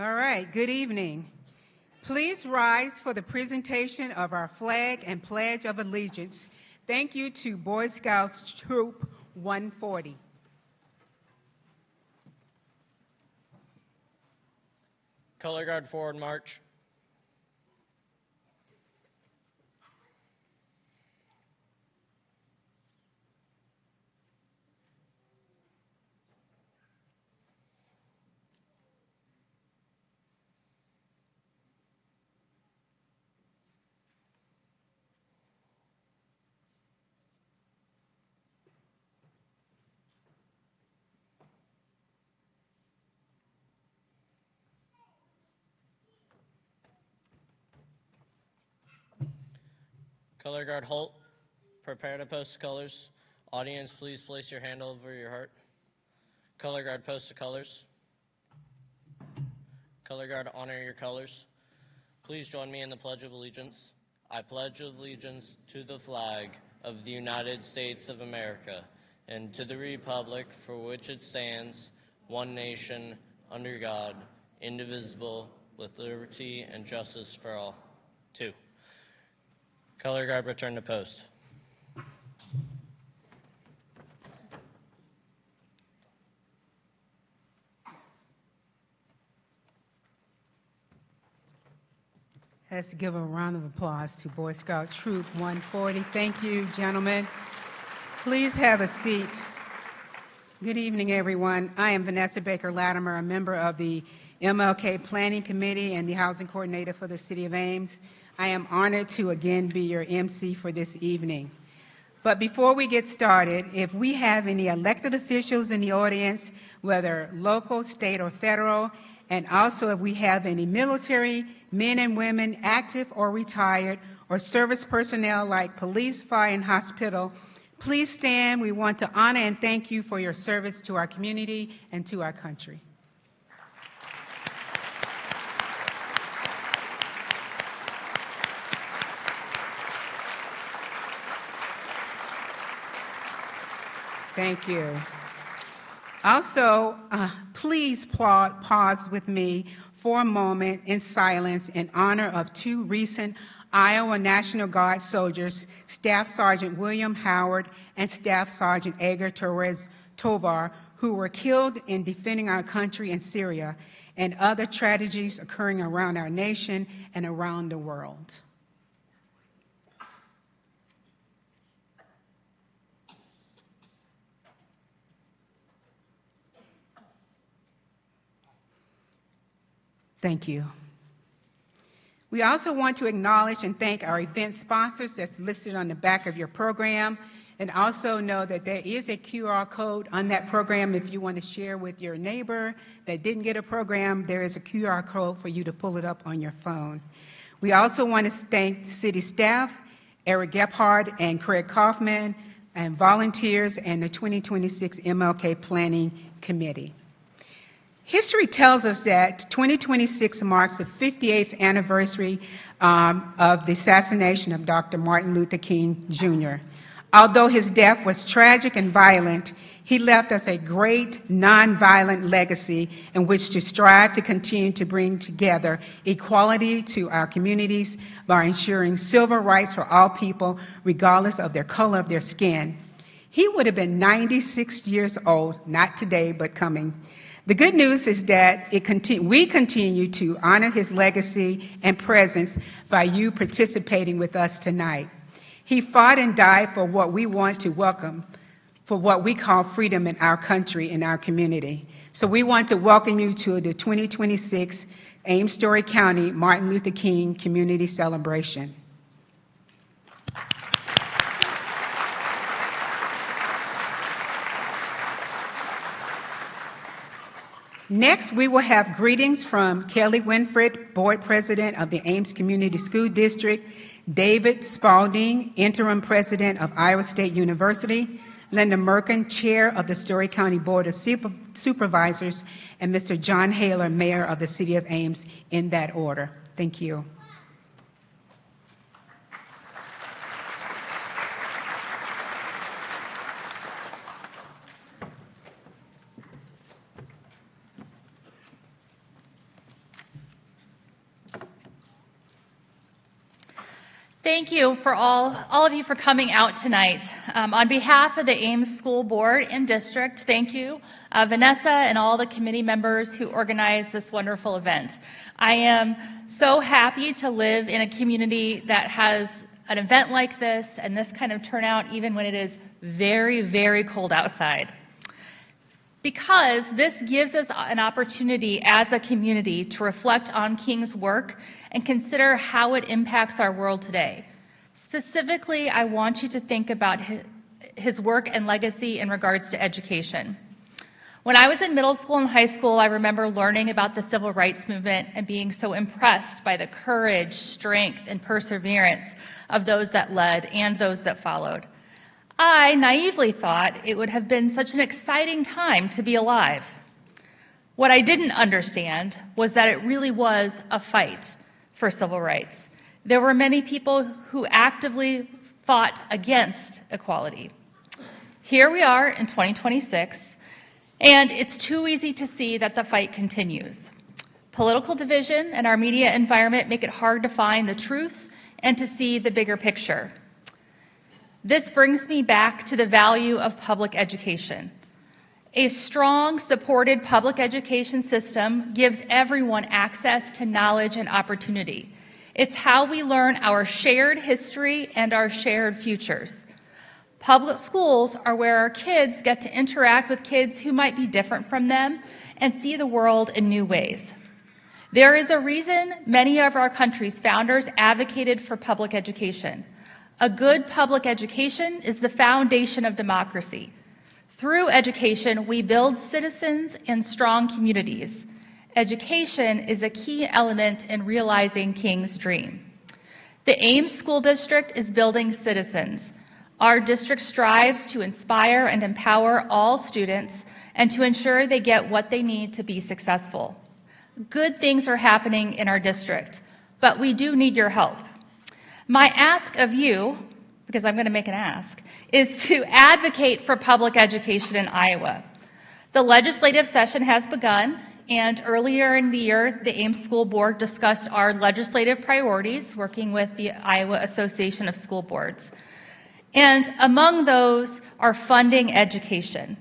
All right, good evening. Please rise for the presentation of our flag and pledge of allegiance. Thank you to Boy Scouts Troop 140. Color Guard forward march. Color Guard halt. Prepare to post colors. Audience, please place your hand over your heart. Color Guard post the colors. Color Guard honor your colors. Please join me in the Pledge of Allegiance. I pledge allegiance to the flag of the United States of America and to the republic for which it stands, one nation, under God, indivisible, with liberty and justice for all. 2. Color Guard return to post. Let's give a round of applause to Boy Scout Troop 140. Thank you, gentlemen. Please have a seat. Good evening, everyone. I am Vanessa Baker Latimer, a member of the MLK Planning Committee and the Housing Coordinator for the City of Ames. I am honored to again be your MC for this evening. But before we get started, if we have any elected officials in the audience, whether local, state, or federal, and also if we have any military men and women, active or retired, or service personnel like police, fire, and hospital, please stand. We want to honor and thank you for your service to our community and to our country. Thank you. Also, please pause with me for a moment in silence in honor of 2 recent Iowa National Guard soldiers, Staff Sergeant William Howard and Staff Sergeant Edgar Torres Tovar, who were killed in defending our country in Syria, and other tragedies occurring around our nation and around the world. Thank you. We also want to acknowledge and thank our event sponsors that's listed on the back of your program, and also know that there is a QR code on that program. If you want to share with your neighbor that didn't get a program, there is a QR code for you to pull it up on your phone. We also want to thank city staff, Eric Gephardt and Craig Kaufman, and volunteers and the 2026 MLK Planning Committee. History tells us that 2026 marks the 58th anniversary of the assassination of Dr. Martin Luther King, Jr. Although his death was tragic and violent, he left us a great nonviolent legacy in which to strive to continue to bring together equality to our communities by ensuring civil rights for all people, regardless of their color of their skin. He would have been 96 years old, not today, but coming. The good news is that we continue to honor his legacy and presence by you participating with us tonight. He fought and died for what we want to welcome, for what we call freedom in our country, in our community. So we want to welcome you to the 2026 Ames-Story County Martin Luther King Community Celebration. Next, we will have greetings from Kelly Winfred, Board President of the Ames Community School District, David Spalding, Interim President of Iowa State University, Linda Merkin, Chair of the Story County Board of Supervisors, and Mr. John Haler, Mayor of the City of Ames, in that order. Thank you. Thank you for all of you for coming out tonight. On behalf of the Ames School Board and District, thank you, Vanessa and all the committee members who organized this wonderful event. I am so happy to live in a community that has an event like this and this kind of turnout even when it is very, very cold outside. Because this gives us an opportunity as a community to reflect on King's work and consider how it impacts our world today. Specifically, I want you to think about his work and legacy in regards to education. When I was in middle school and high school, I remember learning about the civil rights movement and being so impressed by the courage, strength, and perseverance of those that led and those that followed. I naively thought it would have been such an exciting time to be alive. What I didn't understand was that it really was a fight for civil rights. There were many people who actively fought against equality. Here we are in 2026, and it's too easy to see that the fight continues. Political division and our media environment make it hard to find the truth and to see the bigger picture. This brings me back to the value of public education. A strong, supported public education system gives everyone access to knowledge and opportunity. It's how we learn our shared history and our shared futures. Public schools are where our kids get to interact with kids who might be different from them and see the world in new ways. There is a reason many of our country's founders advocated for public education. A good public education is the foundation of democracy. Through education, we build citizens and strong communities. Education is a key element in realizing King's dream. The Ames School District is building citizens. Our district strives to inspire and empower all students and to ensure they get what they need to be successful. Good things are happening in our district, but we do need your help. My ask of you, because I'm going to make an ask, is to advocate for public education in Iowa. The legislative session has begun, and earlier in the year, the Ames School Board discussed our legislative priorities, working with the Iowa Association of School Boards. And among those are funding education.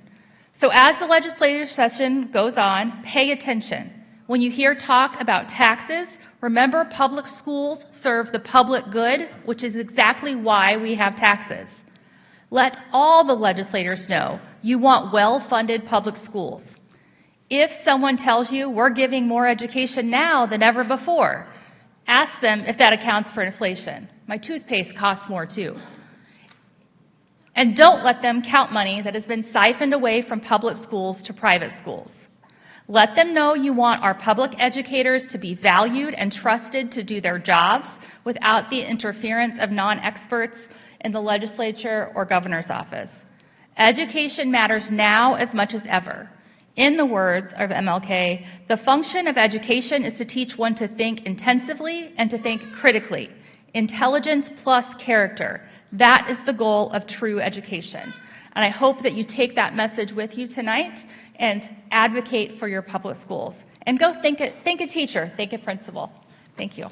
So as the legislative session goes on, pay attention. When you hear talk about taxes, remember, public schools serve the public good, which is exactly why we have taxes. Let all the legislators know you want well-funded public schools. If someone tells you we're giving more education now than ever before, ask them if that accounts for inflation. My toothpaste costs more too. And don't let them count money that has been siphoned away from public schools to private schools. Let them know you want our public educators to be valued and trusted to do their jobs without the interference of non-experts in the legislature or governor's office. Education matters now as much as ever. In the words of MLK, the function of education is to teach one to think intensively and to think critically. Intelligence plus character. That is the goal of true education. And I hope that you take that message with you tonight and advocate for your public schools. And go thank a teacher, thank a principal. Thank you.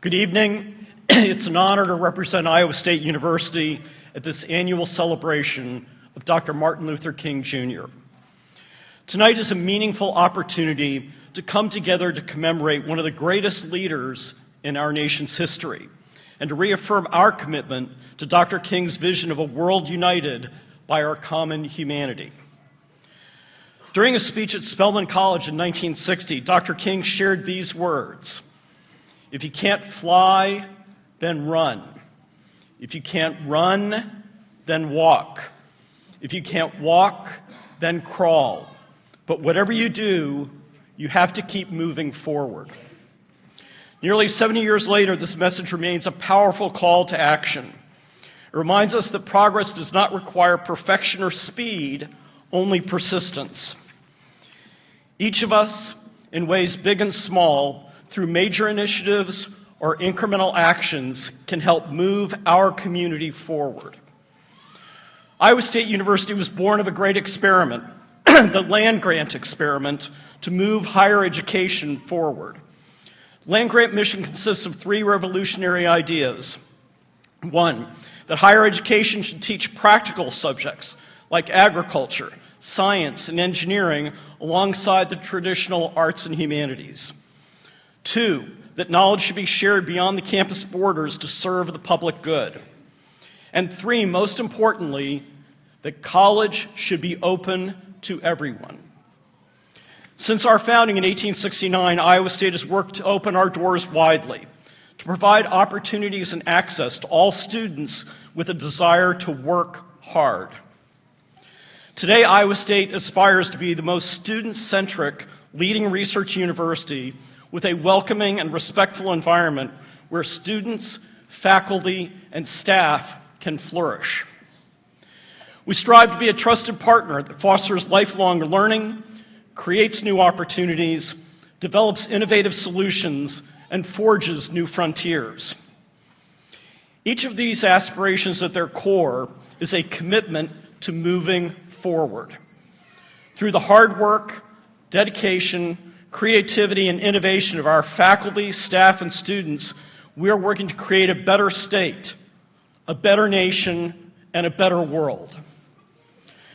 Good evening. It's an honor to represent Iowa State University at this annual celebration of Dr. Martin Luther King, Jr. Tonight is a meaningful opportunity to come together to commemorate one of the greatest leaders in our nation's history and to reaffirm our commitment to Dr. King's vision of a world united by our common humanity. During a speech at Spelman College in 1960, Dr. King shared these words: "If you can't fly, then run. If you can't run, then walk. If you can't walk, then crawl. But whatever you do, you have to keep moving forward." Nearly 70 years later, this message remains a powerful call to action. It reminds us that progress does not require perfection or speed, only persistence. Each of us, in ways big and small, through major initiatives or incremental actions can help move our community forward. Iowa State University was born of a great experiment, the land-grant experiment, to move higher education forward. Land-grant mission consists of 3 revolutionary ideas. 1, that higher education should teach practical subjects like agriculture, science, and engineering alongside the traditional arts and humanities. 2, that knowledge should be shared beyond the campus borders to serve the public good. And 3, most importantly, that college should be open to everyone. Since our founding in 1869, Iowa State has worked to open our doors widely, to provide opportunities and access to all students with a desire to work hard. Today, Iowa State aspires to be the most student-centric leading research university with a welcoming and respectful environment where students, faculty, and staff can flourish. We strive to be a trusted partner that fosters lifelong learning, creates new opportunities, develops innovative solutions, and forges new frontiers. Each of these aspirations at their core is a commitment to moving forward. Through the hard work, dedication, creativity, and innovation of our faculty, staff, and students, we are working to create a better state, a better nation, and a better world.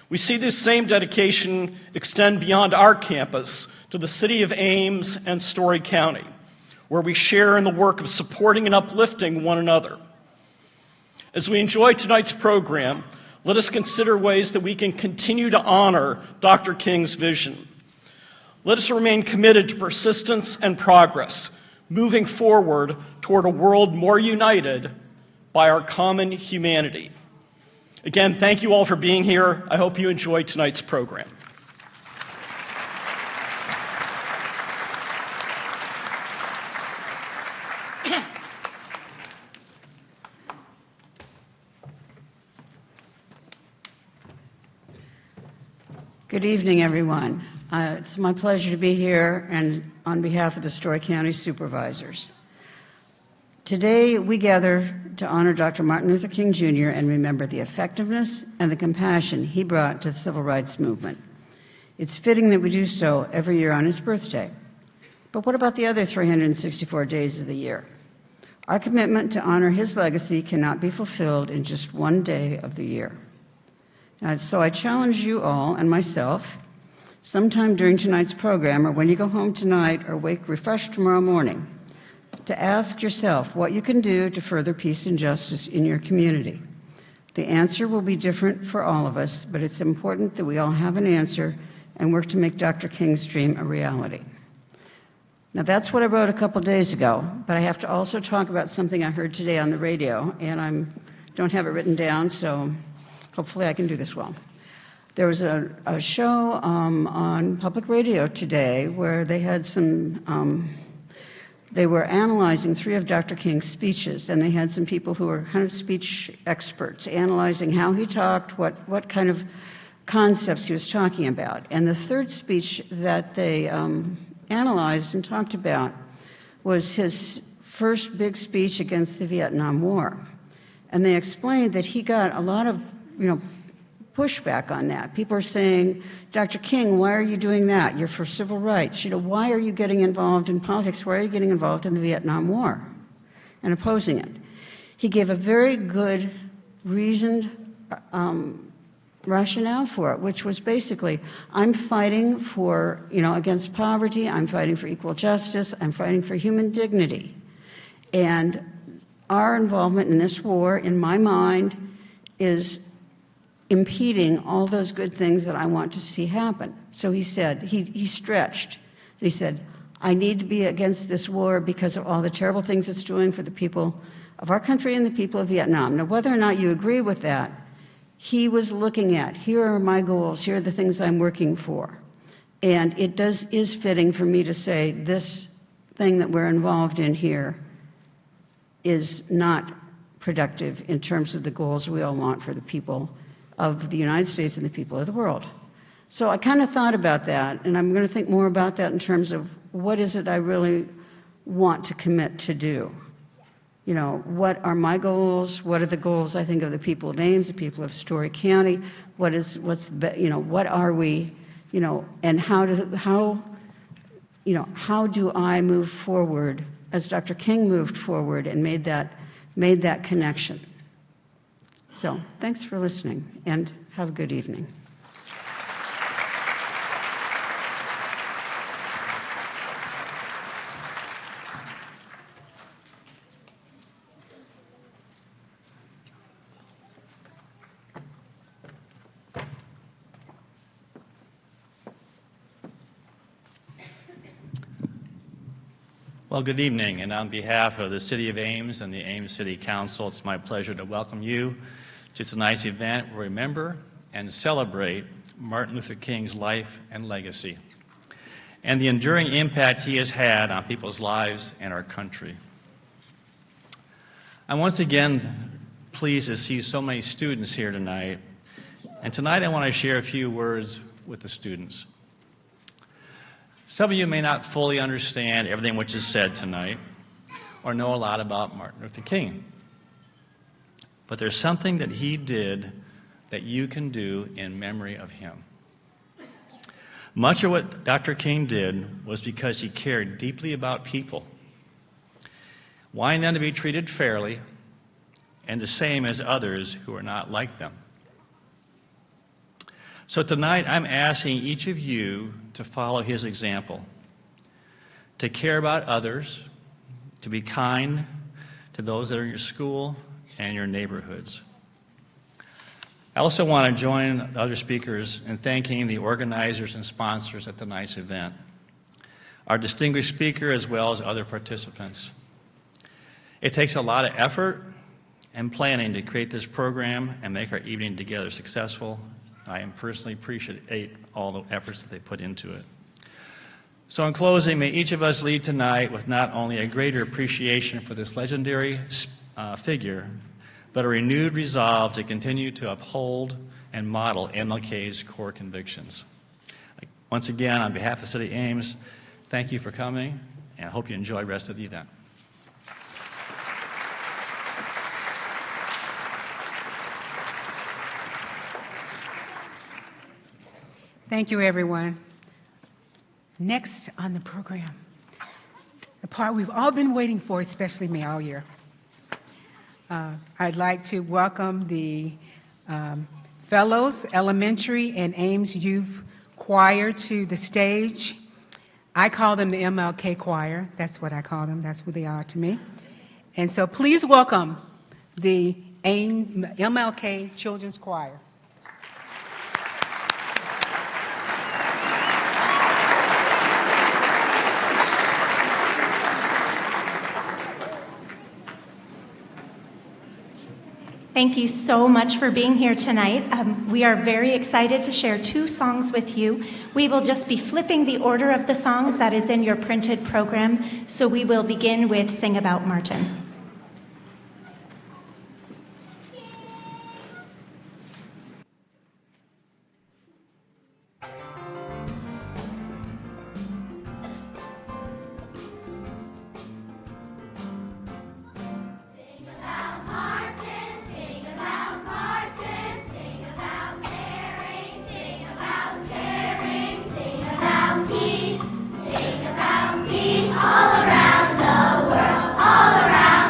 We see this same dedication extend beyond our campus to the city of Ames and Story County, where we share in the work of supporting and uplifting one another. As we enjoy tonight's program, let us consider ways that we can continue to honor Dr. King's vision. Let us remain committed to persistence and progress, moving forward toward a world more united by our common humanity. Again, thank you all for being here. I hope you enjoyed tonight's program. Good evening, everyone. It's my pleasure to be here and on behalf of the Story County Supervisors. Today, we gather to honor Dr. Martin Luther King Jr. and remember the effectiveness and the compassion he brought to the civil rights movement. It's fitting that we do so every year on his birthday. But what about the other 364 days of the year? Our commitment to honor his legacy cannot be fulfilled in just one day of the year. So I challenge you all and myself, sometime during tonight's program or when you go home tonight or wake refreshed tomorrow morning, to ask yourself what you can do to further peace and justice in your community. The answer will be different for all of us, but it's important that we all have an answer and work to make Dr. King's dream a reality. Now, that's what I wrote a couple days ago, but I have to also talk about something I heard today on the radio, and I don't have it written down, so hopefully I can do this well. There was a show on public radio today where they had they were analyzing 3 of Dr. King's speeches, and they had some people who were kind of speech experts analyzing how he talked, what kind of concepts he was talking about. And the third speech that they analyzed and talked about was his first big speech against the Vietnam War. And they explained that he got a lot of, pushback on that. People are saying, Dr. King, why are you doing that? You're for civil rights. Why are you getting involved in politics? Why are you getting involved in the Vietnam War and opposing it? He gave a very good, reasoned rationale for it, which was basically, I'm fighting for, against poverty. I'm fighting for equal justice. I'm fighting for human dignity. And our involvement in this war, in my mind, is impeding all those good things that I want to see happen. So he said, he stretched. He said, I need to be against this war because of all the terrible things it's doing for the people of our country and the people of Vietnam. Now, whether or not you agree with that, he was looking at, here are my goals, here are the things I'm working for. And it is fitting for me to say this thing that we're involved in here is not productive in terms of the goals we all want for the people of the United States and the people of the world. So I kind of thought about that, and I'm going to think more about that in terms of what is it I really want to commit to do. what are my goals? What are the goals, I think, of the people of Ames, the people of Story County? What are we, and how do I move forward as Dr. King moved forward and made that connection? So thanks for listening, and have a good evening. Well, good evening, and on behalf of the City of Ames and the Ames City Council, it's my pleasure to welcome you to tonight's event where we remember and celebrate Martin Luther King's life and legacy, and the enduring impact he has had on people's lives and our country. I'm once again pleased to see so many students here tonight, and tonight I want to share a few words with the students. Some of you may not fully understand everything which is said tonight or know a lot about Martin Luther King. But there's something that he did that you can do in memory of him. Much of what Dr. King did was because he cared deeply about people, wanting them to be treated fairly and the same as others who are not like them. So tonight, I'm asking each of you to follow his example, to care about others, to be kind to those that are in your school and your neighborhoods. I also want to join the other speakers in thanking the organizers and sponsors at tonight's event, our distinguished speaker as well as other participants. It takes a lot of effort and planning to create this program and make our evening together successful. I personally appreciate all the efforts that they put into it. So in closing, may each of us leave tonight with not only a greater appreciation for this legendary figure, but a renewed resolve to continue to uphold and model MLK's core convictions. Once again, on behalf of City Ames, thank you for coming, and I hope you enjoy the rest of the event. Thank you, everyone. Next on the program, the part we've all been waiting for, especially me all year. I'd like to welcome the Fellows Elementary and Ames Youth Choir to the stage. I call them the MLK Choir. That's what I call them. That's who they are to me. And so please welcome the MLK Children's Choir. Thank you so much for being here tonight. We are very excited to share 2 songs with you. We will just be flipping the order of the songs that is in your printed program. So we will begin with Sing About Martin. All around the world, all around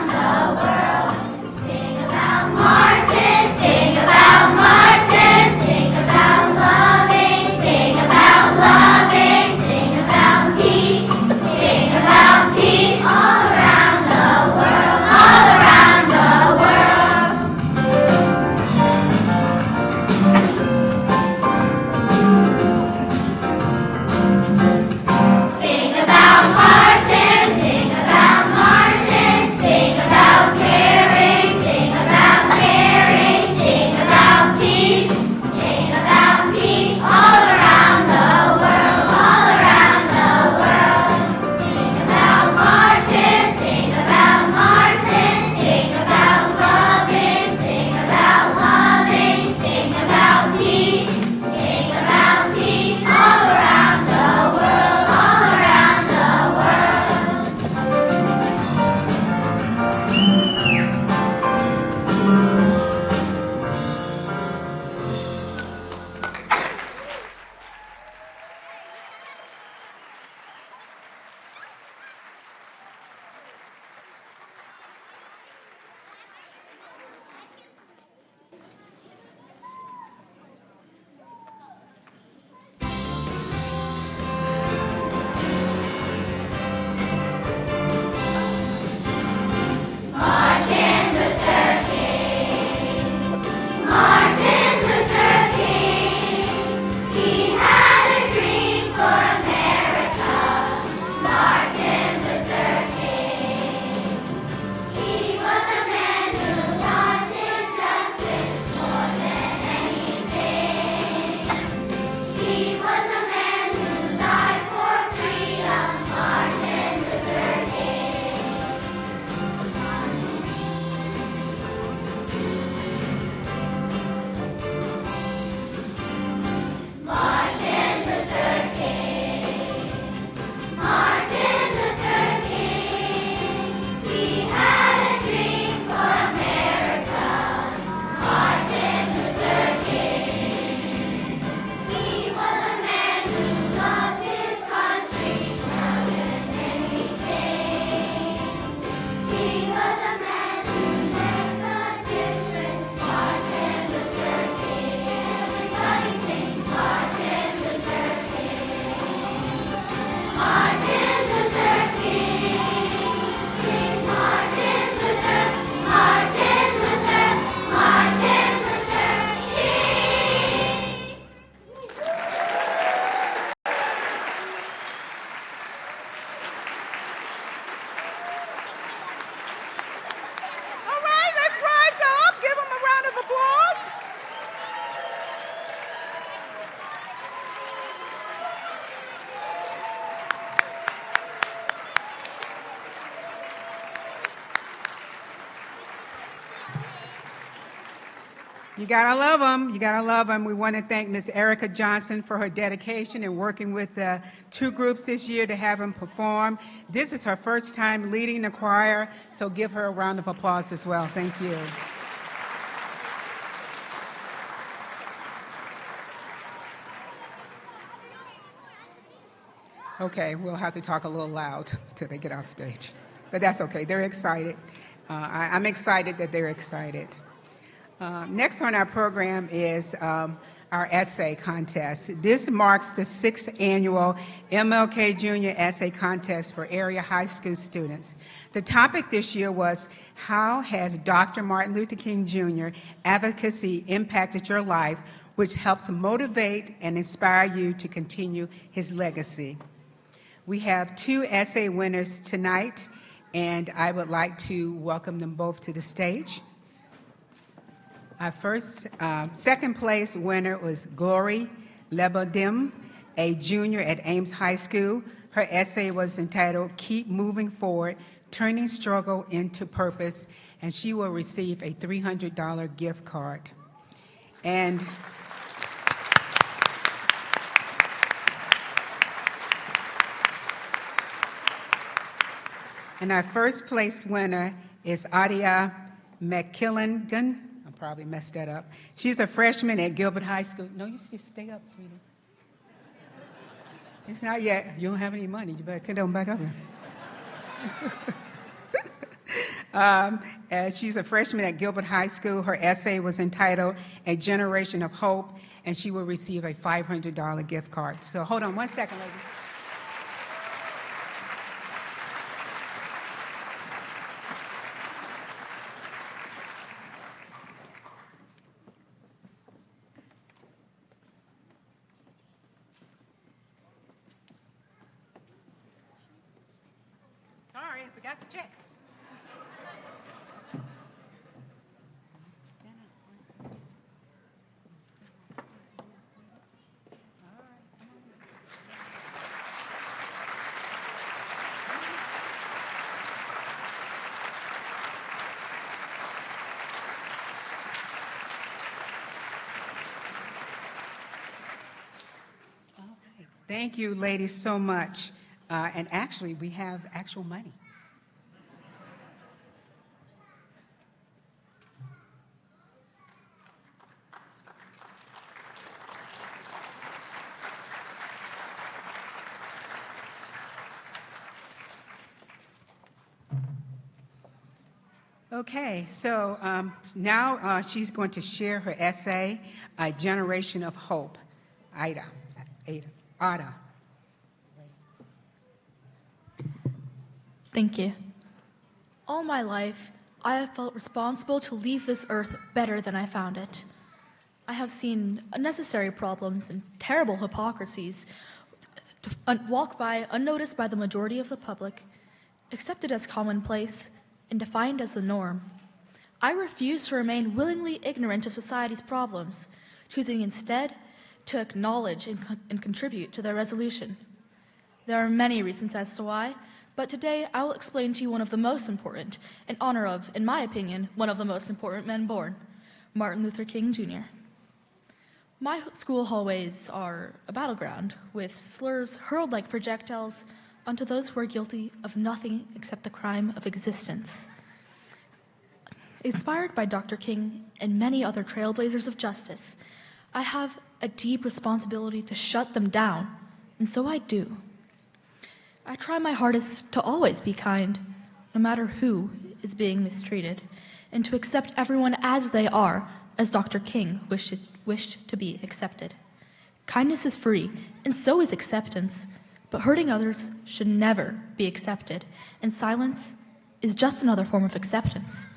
You gotta love them. You gotta love them. We want to thank Ms. Erica Johnson for her dedication in working with the two groups this year to have them perform. This is her first time leading the choir, so give her a round of applause as well. Thank you. Okay, we'll have to talk a little loud till they get off stage, but that's okay. They're excited. I'm excited that they're excited. Next on our program is our essay contest. This marks the 6th annual MLK Junior Essay Contest for area high school students. The topic this year was, how has Dr. Martin Luther King Jr. advocacy impacted your life, which helps motivate and inspire you to continue his legacy? We have 2 essay winners tonight, and I would like to welcome them both to the stage. Our second place winner was Glory Lebodim, a junior at Ames High School. Her essay was entitled, Keep Moving Forward, Turning Struggle into Purpose, and she will receive a $300 gift card. And our first place winner is Adia McKilligan. I probably messed that up. She's a freshman at Gilbert High School. No, you just stay up, sweetie. It's not yet. You don't have any money. You better get on back up here. She's a freshman at Gilbert High School. Her essay was entitled, A Generation of Hope, and she will receive a $500 gift card. So hold on one second, ladies. Sorry, I forgot the checks. Thank you, ladies, so much. And actually, we have actual money. Okay, so now she's going to share her essay, A Generation of Hope. Ada. Thank you. All my life, I have felt responsible to leave this earth better than I found it. I have seen unnecessary problems and terrible hypocrisies walk by unnoticed by the majority of the public, accepted as commonplace, and defined as the norm. I refuse to remain willingly ignorant of society's problems, choosing instead to acknowledge and contribute to their resolution. There are many reasons as to why, but today I will explain to you one of the most important, in honor of, in my opinion, one of the most important men born, Martin Luther King Jr. My school hallways are a battleground, with slurs hurled like projectiles onto those who are guilty of nothing except the crime of existence. Inspired by Dr. King and many other trailblazers of justice, I have a deep responsibility to shut them down, and so I do. I try my hardest to always be kind, no matter who is being mistreated, and to accept everyone as they are, as Dr. King wished to be accepted. Kindness is free, and so is acceptance, but hurting others should never be accepted, and silence is just another form of acceptance.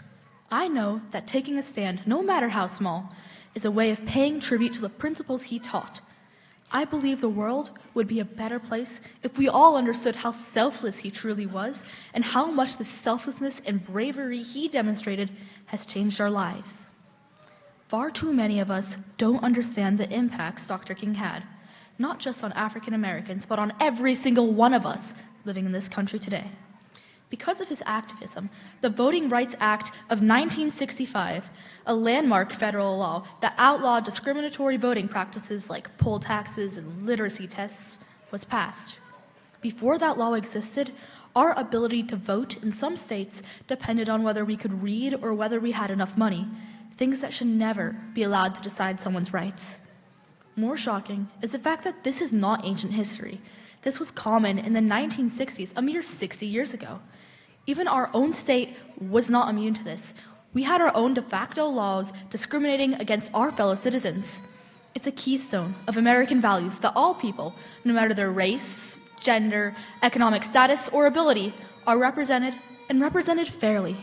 I know that taking a stand, no matter how small, is a way of paying tribute to the principles he taught. I believe the world would be a better place if we all understood how selfless he truly was and how much the selflessness and bravery he demonstrated has changed our lives. Far too many of us don't understand the impacts Dr. King had, not just on African Americans, but on every single one of us living in this country today. Because of his activism, the Voting Rights Act of 1965, a landmark federal law that outlawed discriminatory voting practices like poll taxes and literacy tests, was passed. Before that law existed, our ability to vote in some states depended on whether we could read or whether we had enough money, things that should never be allowed to decide someone's rights. More shocking is the fact that this is not ancient history. This was common in the 1960s, a mere 60 years ago. Even our own state was not immune to this. We had our own de facto laws discriminating against our fellow citizens. It's a keystone of American values that all people, no matter their race, gender, economic status, or ability, are represented and represented fairly.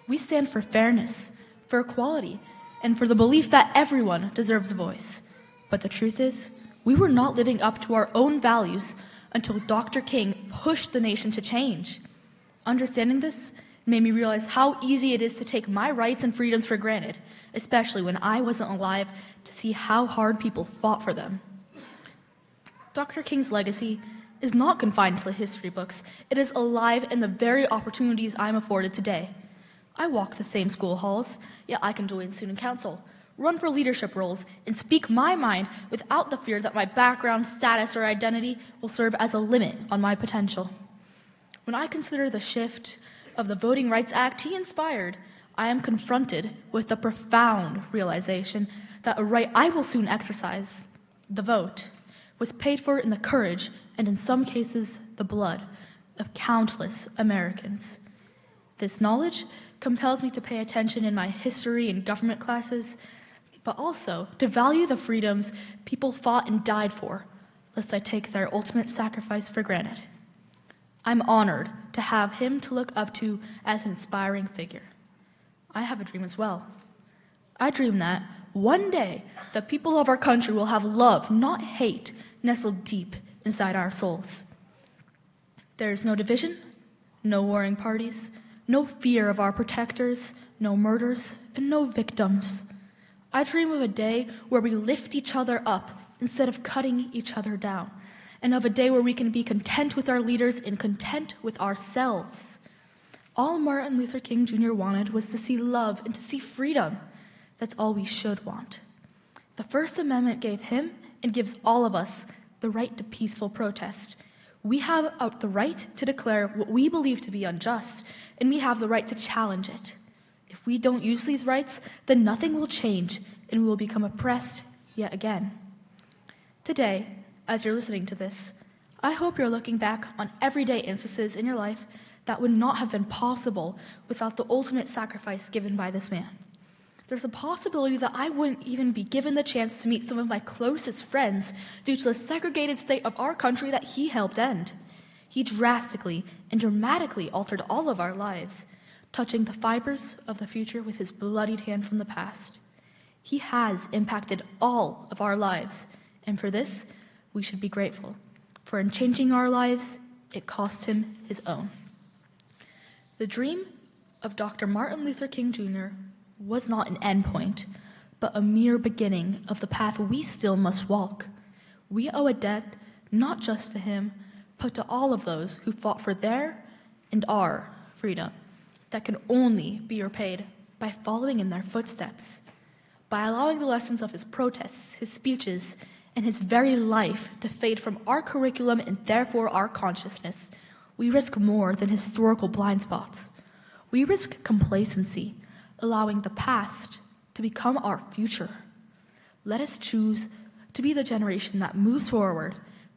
We stand for fairness, for equality, and for the belief that everyone deserves a voice. But the truth is, we were not living up to our own values until Dr. King pushed the nation to change. Understanding this made me realize how easy it is to take my rights and freedoms for granted, especially when I wasn't alive to see how hard people fought for them. Dr. King's legacy is not confined to the history books. It is alive in the very opportunities I'm afforded today. I walk the same school halls, yet I can join student council, run for leadership roles, and speak my mind without the fear that my background, status, or identity will serve as a limit on my potential. When I consider the shift of the Voting Rights Act he inspired, I am confronted with the profound realization that a right I will soon exercise, the vote, was paid for in the courage and in some cases the blood of countless Americans. This knowledge compels me to pay attention in my history and government classes, but also to value the freedoms people fought and died for, lest I take their ultimate sacrifice for granted. I'm honored to have him to look up to as an inspiring figure. I have a dream as well. I dream that one day the people of our country will have love, not hate, nestled deep inside our souls. There is no division, no warring parties, no fear of our protectors, no murders, and no victims. I dream of a day where we lift each other up instead of cutting each other down, and of a day where we can be content with our leaders and content with ourselves. All Martin Luther King Jr. wanted was to see love and to see freedom. That's all we should want. The First Amendment gave him and gives all of us the right to peaceful protest. We have the right to declare what we believe to be unjust, and we have the right to challenge it. If we don't use these rights, then nothing will change, and we will become oppressed yet again. Today, as you're listening to this, I hope you're looking back on everyday instances in your life that would not have been possible without the ultimate sacrifice given by this man. There's a possibility that I wouldn't even be given the chance to meet some of my closest friends due to the segregated state of our country that he helped end. He drastically and dramatically altered all of our lives, touching the fibers of the future with his bloodied hand from the past. He has impacted all of our lives, and for this, we should be grateful. For in changing our lives, it cost him his own. The dream of Dr. Martin Luther King Jr. was not an endpoint, but a mere beginning of the path we still must walk. We owe a debt not just to him, but to all of those who fought for their and our freedom that can only be repaid by following in their footsteps, by allowing the lessons of his protests, his speeches, and his very life to fade from our curriculum and therefore our consciousness. We risk more than historical blind spots. We risk complacency, allowing the past to become our future. Let us choose to be the generation that moves forward,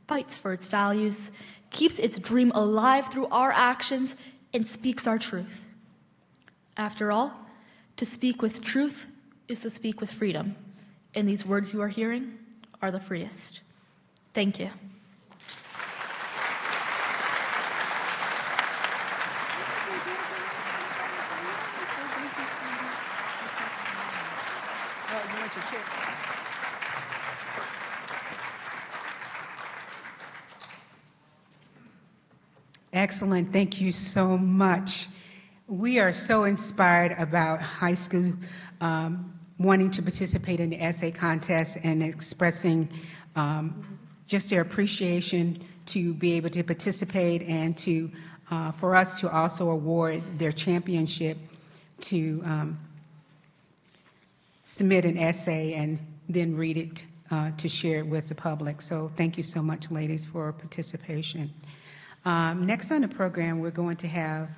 fights for its values, keeps its dream alive through our actions, and speaks our truth. After all, to speak with truth is to speak with freedom, and these words you are hearing are the freest. Thank you. Excellent. Thank you so much. We are so inspired about high school wanting to participate in the essay contest and expressing just their appreciation to be able to participate and to for us to also award their championship to submit an essay and then read it to share it with the public. So thank you so much, ladies, for participation. Next on the program, we're going to have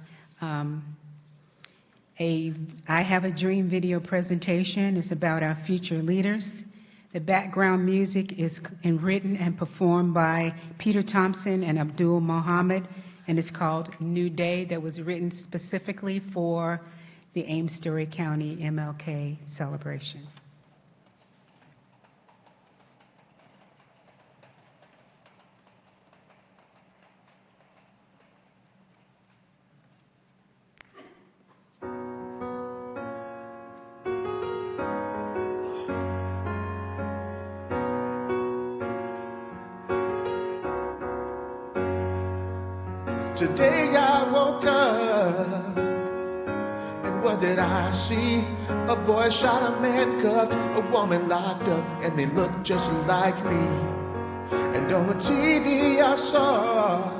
I Have a Dream video presentation. It's about our future leaders. The background music is written and performed by Peter Thompson and Abdul Mohammed, and it's called New Day, that was written specifically for the Ames-Story County MLK celebration. Today I woke up, and what did I see? A boy shot, a man cuffed, a woman locked up, and they looked just like me. And on the TV I saw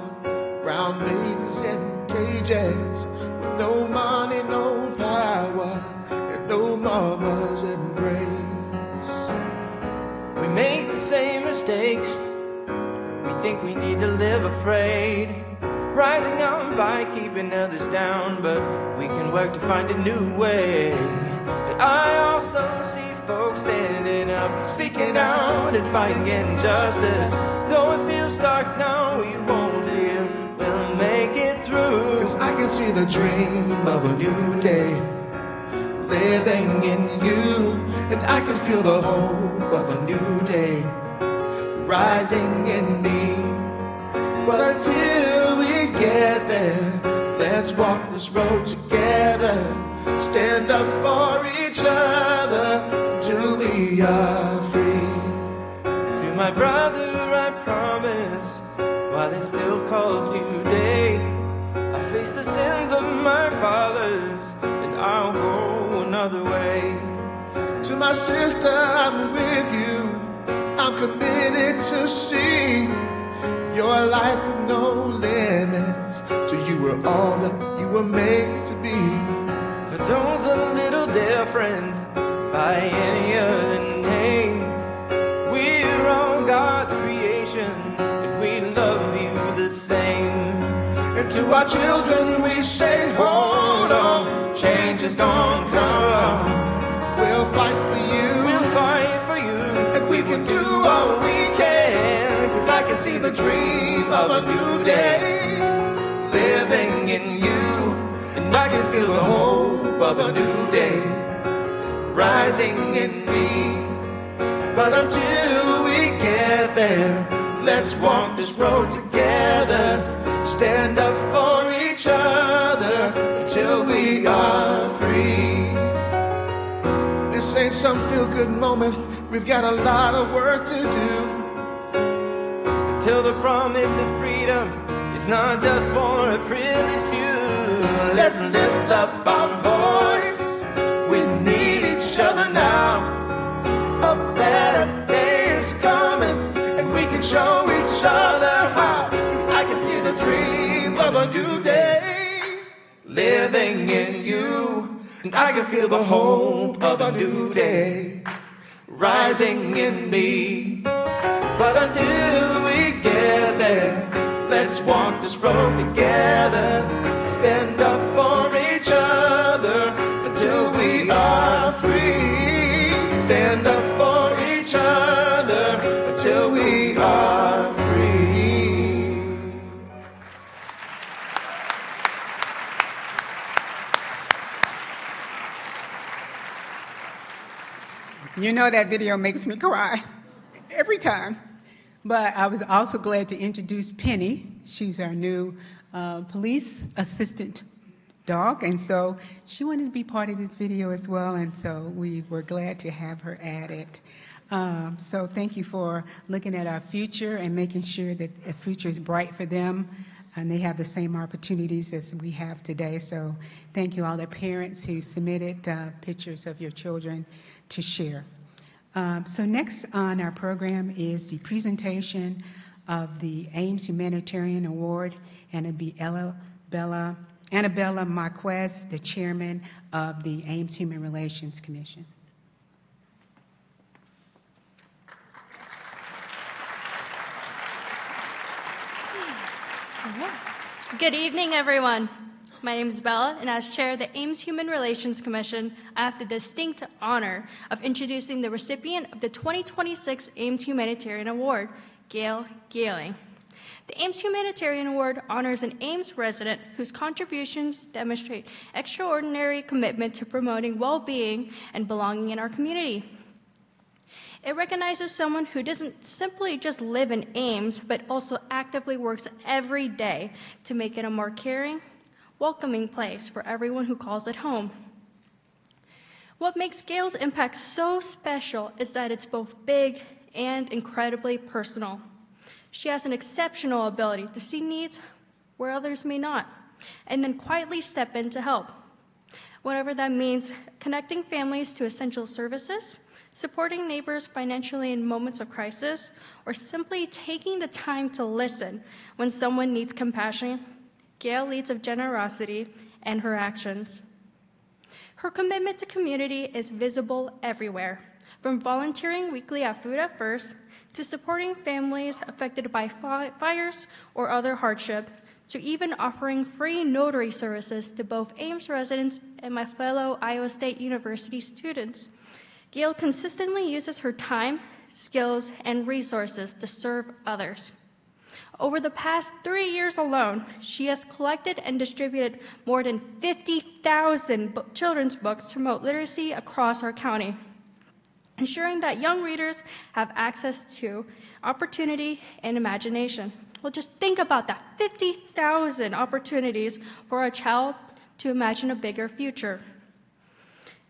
brown babies in cages, with no money, no power, and no mama's embrace. We make the same mistakes, we think we need to live afraid, rising up by keeping others down, but we can work to find a new way. But I also see folks standing up, speaking out and fighting injustice. Though it feels dark now, we won't fear, we'll make it through. 'Cause I can see the dream of a new day living in you, and I can feel the hope of a new day rising in me. But until we get there, let's walk this road together, stand up for each other until we are free. To my brother I promise, while it's still called today, I face the sins of my fathers, and I'll go another way. To my sister, I'm with you, I'm committed to see your life with no limits, till you were all that you were made to be. For those a little different by any other name, we're all God's creation, and we love you the same. And to our children we say, hold on, change is gonna come. We'll fight for you, we'll fight for you, and we can do all we can, 'cause I can see the dream of a new day living in you, and I can feel the hope of a new day rising in me. But until we get there, let's walk this road together, stand up for each other until we are free. This ain't some feel-good moment, we've got a lot of work to do. Until the promise of freedom is not just for a privileged few. Let's lift up our voice, we need each other now. A better day is coming, and we can show each other how. 'Cause I can see the dream of a new day living in you, and I can feel the hope of a new day rising in me. But until we get there, let's walk this road together, stand up for each other until we are free. Stand up for each other until we are free. You know that video makes me cry every time. But I was also glad to introduce Penny. She's our new police assistant dog, and so she wanted to be part of this video as well, and so we were glad to have her added. So thank you for looking at our future and making sure that the future is bright for them, and they have the same opportunities as we have today. So thank you all the parents who submitted pictures of your children to share. So next on our program is the presentation of the Ames Humanitarian Award, and it'll be Annabella Marquez, the chairman of the Ames Human Relations Commission. Good evening, everyone. My name is Bella, and as chair of the Ames Human Relations Commission, I have the distinct honor of introducing the recipient of the 2026 Ames Humanitarian Award, Gail Galing. The Ames Humanitarian Award honors an Ames resident whose contributions demonstrate extraordinary commitment to promoting well-being and belonging in our community. It recognizes someone who doesn't simply just live in Ames, but also actively works every day to make it a more caring, welcoming place for everyone who calls it home. What makes Gail's impact so special is that it's both big and incredibly personal. She has an exceptional ability to see needs where others may not, and then quietly step in to help. Whatever that means, connecting families to essential services, supporting neighbors financially in moments of crisis, or simply taking the time to listen when someone needs compassion, Gail leads with generosity and her actions. Her commitment to community is visible everywhere, from volunteering weekly at Food at First to supporting families affected by fires or other hardship, to even offering free notary services to both Ames residents and my fellow Iowa State University students. Gail consistently uses her time, skills, and resources to serve others. Over the past 3 years alone, she has collected and distributed more than 50,000 children's books to promote literacy across our county, ensuring that young readers have access to opportunity and imagination. Well, just think about that, 50,000 opportunities for a child to imagine a bigger future.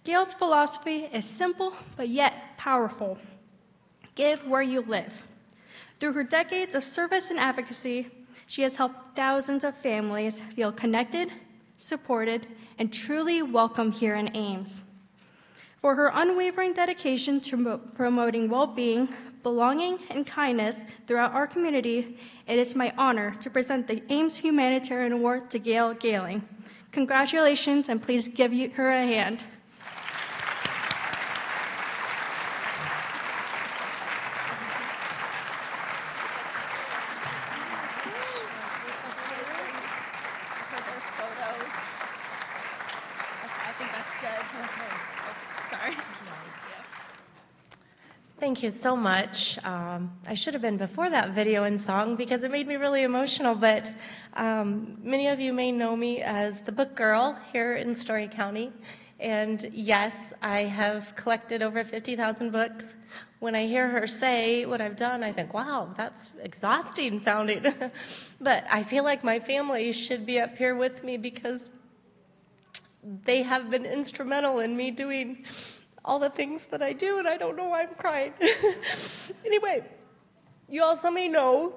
Gail's philosophy is simple, but yet powerful. Give where you live. Through her decades of service and advocacy, she has helped thousands of families feel connected, supported, and truly welcome here in Ames. For her unwavering dedication to promoting well-being, belonging, and kindness throughout our community, it is my honor to present the Ames Humanitarian Award to Gail Galing. Congratulations, and please give her a hand. Thank you so much. I should have been before that video and song because it made me really emotional, but many of you may know me as the book girl here in Story County. And yes, I have collected over 50,000 books. When I hear her say what I've done, I think, wow, that's exhausting sounding. But I feel like my family should be up here with me because they have been instrumental in me doing all the things that I do, and I don't know why I'm crying. Anyway, you also may know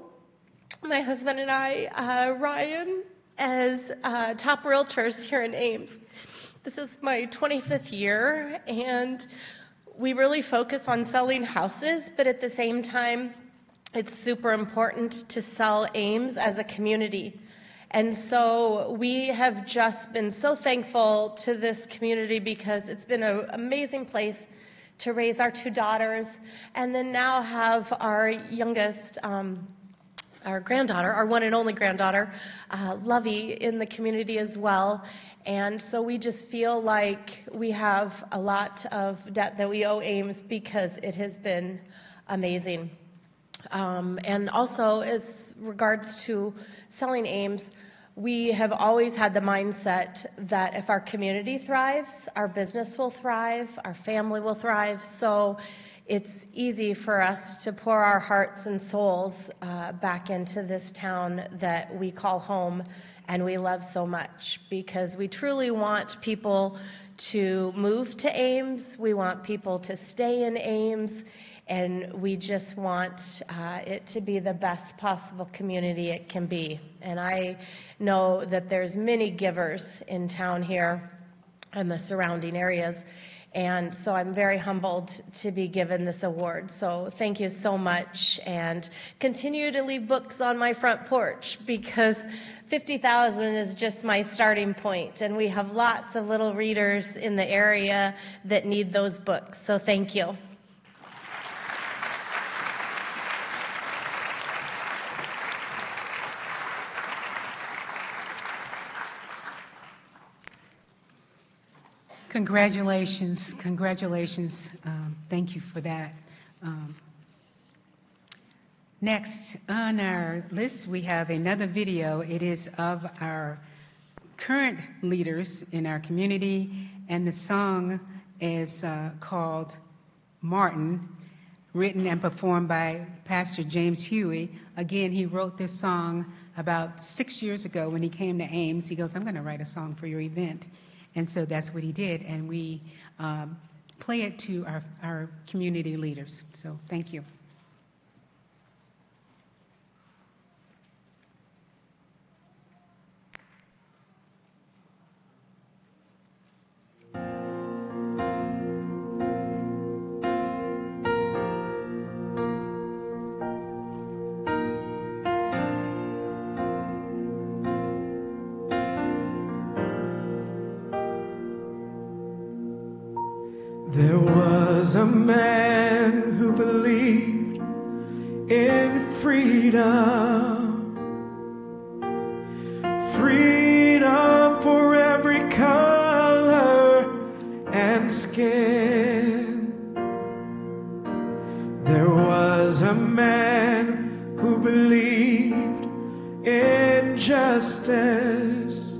my husband and I, Ryan, as top realtors here in Ames. This is my 25th year, and we really focus on selling houses, but at the same time, it's super important to sell Ames as a community. And so we have just been so thankful to this community because it's been an amazing place to raise our two daughters and then now have our youngest, our granddaughter, our one and only granddaughter, Lovey, in the community as well. And so we just feel like we have a lot of debt that we owe Ames because it has been amazing. And also, as regards to selling Ames, we have always had the mindset that if our community thrives, our business will thrive, our family will thrive. So it's easy for us to pour our hearts and souls back into this town that we call home and we love so much, because we truly want people to move to Ames. We want people to stay in Ames. And we just want it to be the best possible community it can be. And I know that there's many givers in town here and the surrounding areas. And so I'm very humbled to be given this award. So thank you so much, and continue to leave books on my front porch, because 50,000 is just my starting point, and we have lots of little readers in the area that need those books. So thank you. Congratulations, congratulations. Thank you for that. Next on our list, we have another video. It is of our current leaders in our community, and the song is called Martin, written and performed by Pastor James Huey. Again, he wrote this song about 6 years ago when he came to Ames. He goes, I'm going to write a song for your event. And so that's what he did, and we play it to our community leaders. So thank you. There was a man who believed in freedom, freedom for every color and skin. There was a man who believed in justice,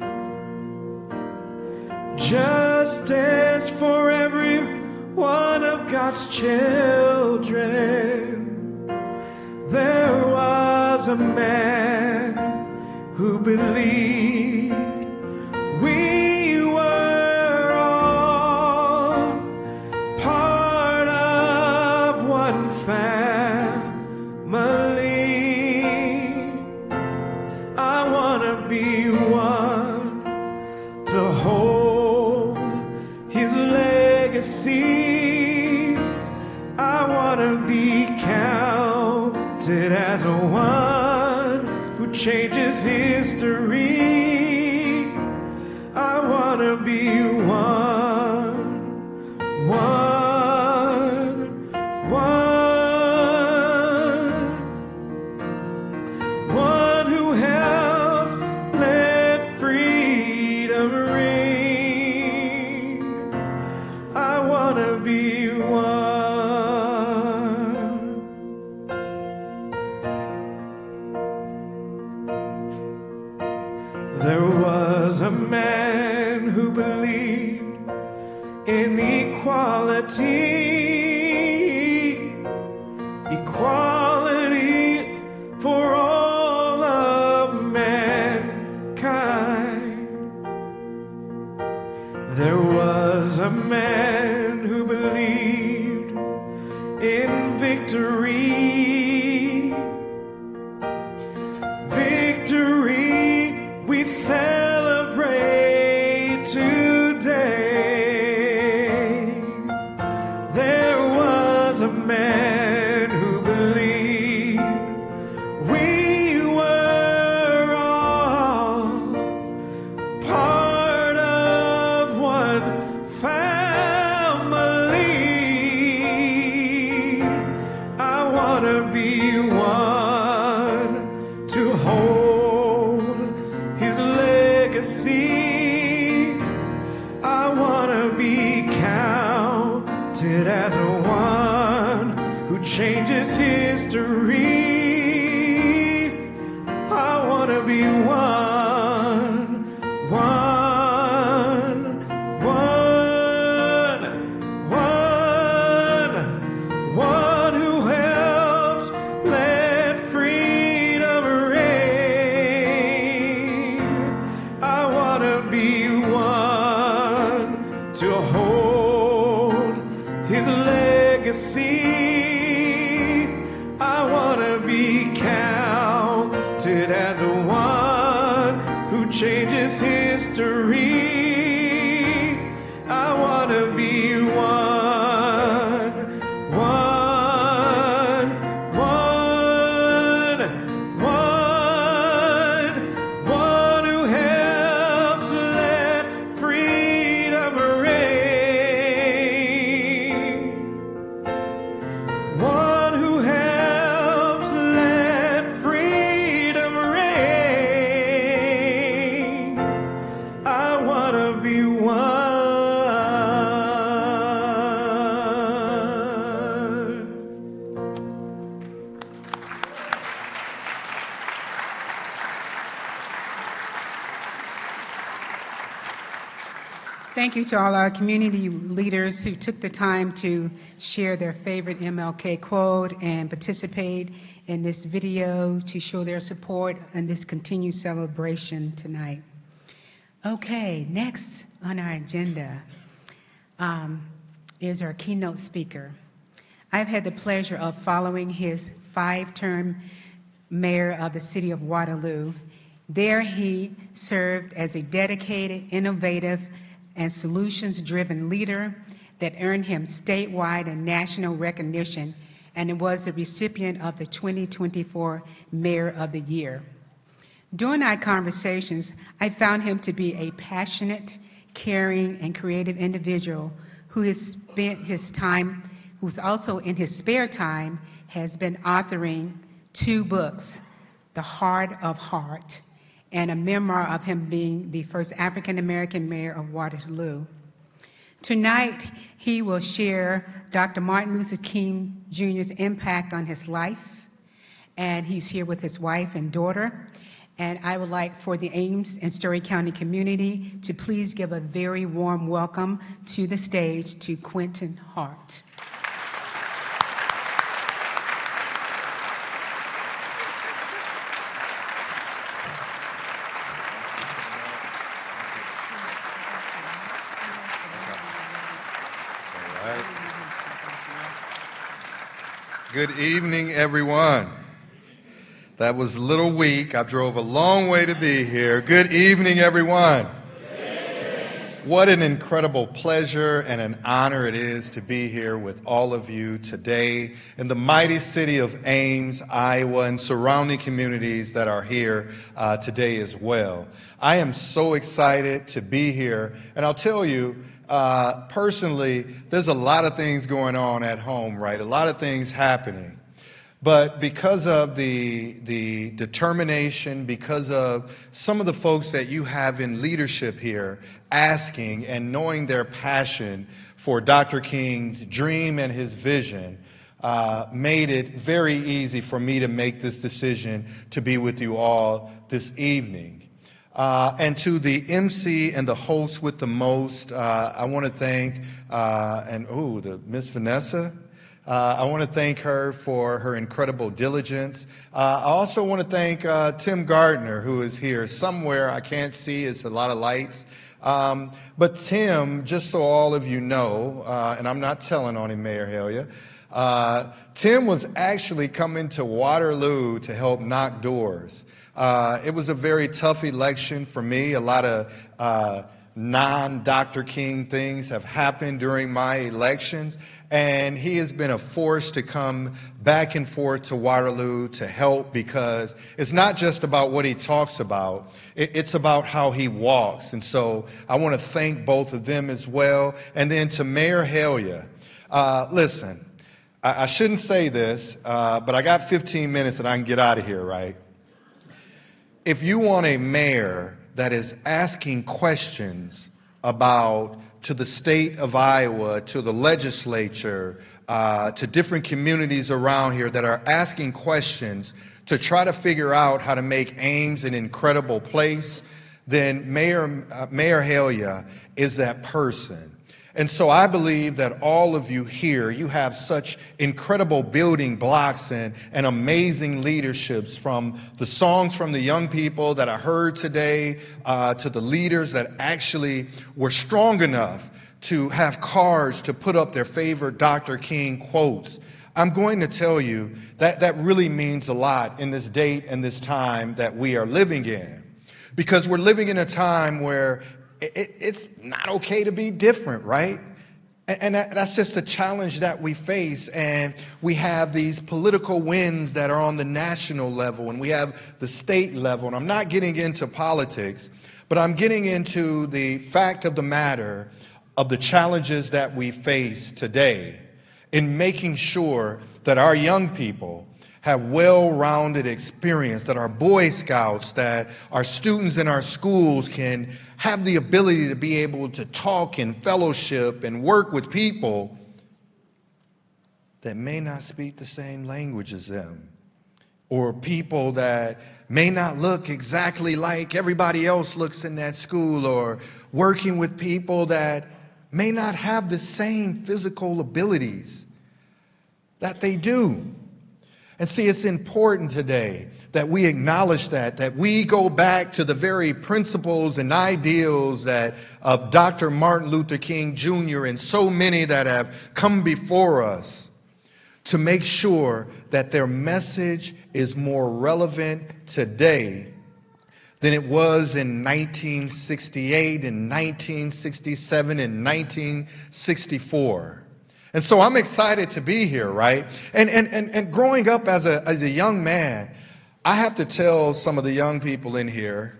justice for every one of God's children. There was a man who believed we were all part of one family. I want to be one to hold his legacy. I want to be counted as one who changes history. I want to be one who helps let freedom ring. I want to be one. There was a man who believed in equality, equality for all of mankind. There was a man who believed in victory, victory we celebrate today. There was a man who believed we were all part of one family. I want to be one to hold his legacy. I want to be counted as one who changes history. I want to be one who helps let freedom reign. I want to be one to hold his legacy. I want to be counted as one who changes history. I want to be be one, one, one, one, one who helps let freedom reign. One who helps let freedom reign. I want to be one. Thank you to all our community leaders who took the time to share their favorite MLK quote and participate in this video to show their support in this continued celebration tonight. Okay, next on our agenda is our keynote speaker. I've had the pleasure of following his 5-term mayor of the city of Waterloo. There he served as a dedicated, innovative, and solutions-driven leader that earned him statewide and national recognition, and was the recipient of the 2024 Mayor of the Year. During our conversations, I found him to be a passionate, caring, and creative individual who has spent his time, who's also in his spare time, has been authoring 2 books, The Heart of Heart, and a memoir of him being the first African-American mayor of Waterloo. Tonight, he will share Dr. Martin Luther King Jr.'s impact on his life, and he's here with his wife and daughter. And I would like for the Ames and Story County community to please give a very warm welcome to the stage to Quentin Hart. Good evening, everyone. That was a little weak. I drove a long way to be here. Good evening, everyone. What an incredible pleasure and an honor it is to be here with all of you today in the mighty city of Ames, Iowa, and surrounding communities that are here today as well. I am so excited to be here, and I'll tell you, personally, there's a lot of things going on at home, right? A lot of things happening. But because of the determination, because of some of the folks that you have in leadership here asking and knowing their passion for Dr. King's dream and his vision, made it very easy for me to make this decision to be with you all this evening. And to the MC and the host with the most, I want to thank, the Miss Vanessa. I want to thank her for her incredible diligence. I also want to thank Tim Gardner, who is here somewhere. I can't see, it's a lot of lights. But Tim, just so all of you know, and I'm not telling on him, Mayor Helia, Tim was actually coming to Waterloo to help knock doors. It was a very tough election for me. A lot of non-Dr. King things have happened during my elections, and he has been a force to come back and forth to Waterloo to help, because it's not just about what he talks about, it's about how he walks. And so I want to thank both of them as well. And then to Mayor Helia, listen, I shouldn't say this, but I got 15 minutes and I can get out of here, right? If you want a mayor that is asking questions about, to the state of Iowa, to the legislature, to different communities around here that are asking questions to try to figure out how to make Ames an incredible place, then Mayor Helia is that person. And so I believe that all of you here, you have such incredible building blocks and amazing leaderships, from the songs from the young people that I heard today to the leaders that actually were strong enough to have cards to put up their favorite Dr. King quotes. I'm going to tell you that that really means a lot in this date and this time that we are living in, because we're living in a time where it's not okay to be different, right? And that's just the challenge that we face. And we have these political winds that are on the national level, and we have the state level. And I'm not getting into politics, but I'm getting into the fact of the matter of the challenges that we face today in making sure that our young people have well-rounded experience, that our Boy Scouts, that our students in our schools can have the ability to be able to talk and fellowship and work with people that may not speak the same language as them, or people that may not look exactly like everybody else looks in that school, or working with people that may not have the same physical abilities that they do. And see, it's important today that we acknowledge that we go back to the very principles and ideals that of Dr. Martin Luther King Jr. and so many that have come before us to make sure that their message is more relevant today than it was in 1968, in 1967, in 1964. And so I'm excited to be here, right? And growing up as a young man, I have to tell some of the young people in here,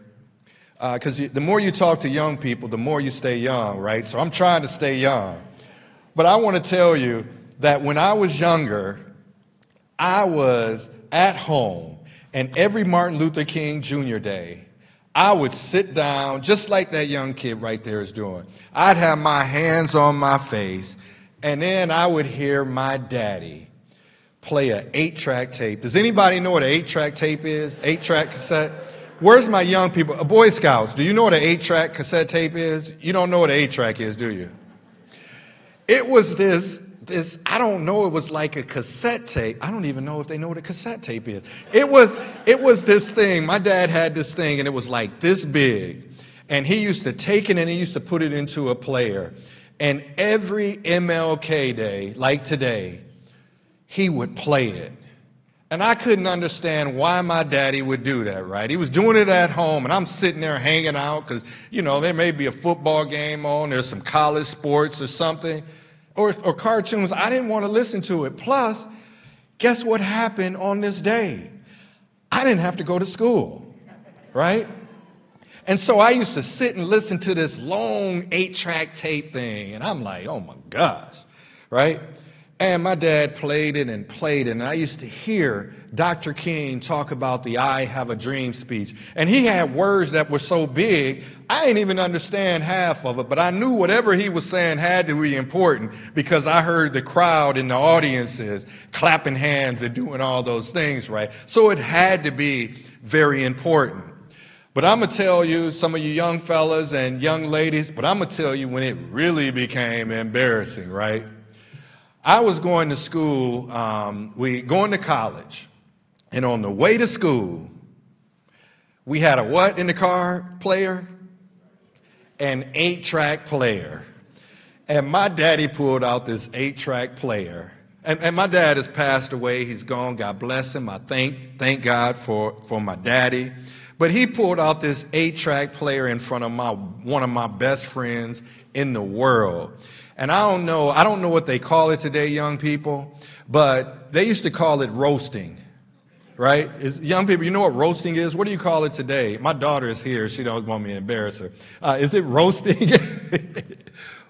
because the more you talk to young people, the more you stay young, right? So I'm trying to stay young. But I want to tell you that when I was younger, I was at home, and every Martin Luther King Jr. Day, I would sit down, just like that young kid right there is doing. I'd have my hands on my face, and then I would hear my daddy play an 8-track tape. Does anybody know what an 8-track tape is? 8-track cassette? Where's my young people? Boy Scouts, do you know what an 8-track cassette tape is? You don't know what an 8-track is, do you? It was this, I don't know, it was like a cassette tape. I don't even know if they know what a cassette tape is. It was this thing. My dad had this thing, and it was like this big. And he used to take it and he used to put it into a player. And every MLK Day, like today, he would play it. And I couldn't understand why my daddy would do that, right? He was doing it at home, and I'm sitting there hanging out because, you know, there may be a football game on, there's some college sports or something, or cartoons. I didn't want to listen to it. Plus, guess what happened on this day? I didn't have to go to school, right? And so I used to sit and listen to this long 8-track tape thing, and I'm like, oh my gosh, right? And my dad played it, and I used to hear Dr. King talk about the I Have a Dream speech. And he had words that were so big, I didn't even understand half of it, but I knew whatever he was saying had to be important because I heard the crowd and the audiences clapping hands and doing all those things, right? So it had to be very important. But I'm going to tell you, some of you young fellas and young ladies, but I'm going to tell you when it really became embarrassing, right? I was going to school, going to college, and on the way to school, we had a what in the car player? An 8-track player. And my daddy pulled out this 8-track player. And my dad has passed away. He's gone. God bless him. I thank God for my daddy. But he pulled out this 8-track player in front of one of my best friends in the world. And I don't know what they call it today, young people, but they used to call it roasting, right? Young people, you know what roasting is? What do you call it today? My daughter is here. She don't want me to embarrass her. Is it roasting?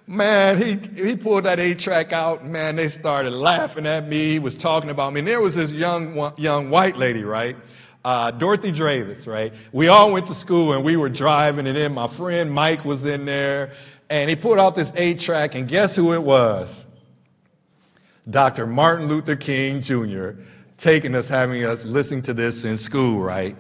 Man, he pulled that 8-track out. Man, they started laughing at me. He was talking about me. And there was this young white lady, right? Dorothy Dravis, right? We all went to school and we were driving, and then my friend Mike was in there, and he pulled out this 8-track, and guess who it was? Dr. Martin Luther King Jr. having us listening to this in school, right?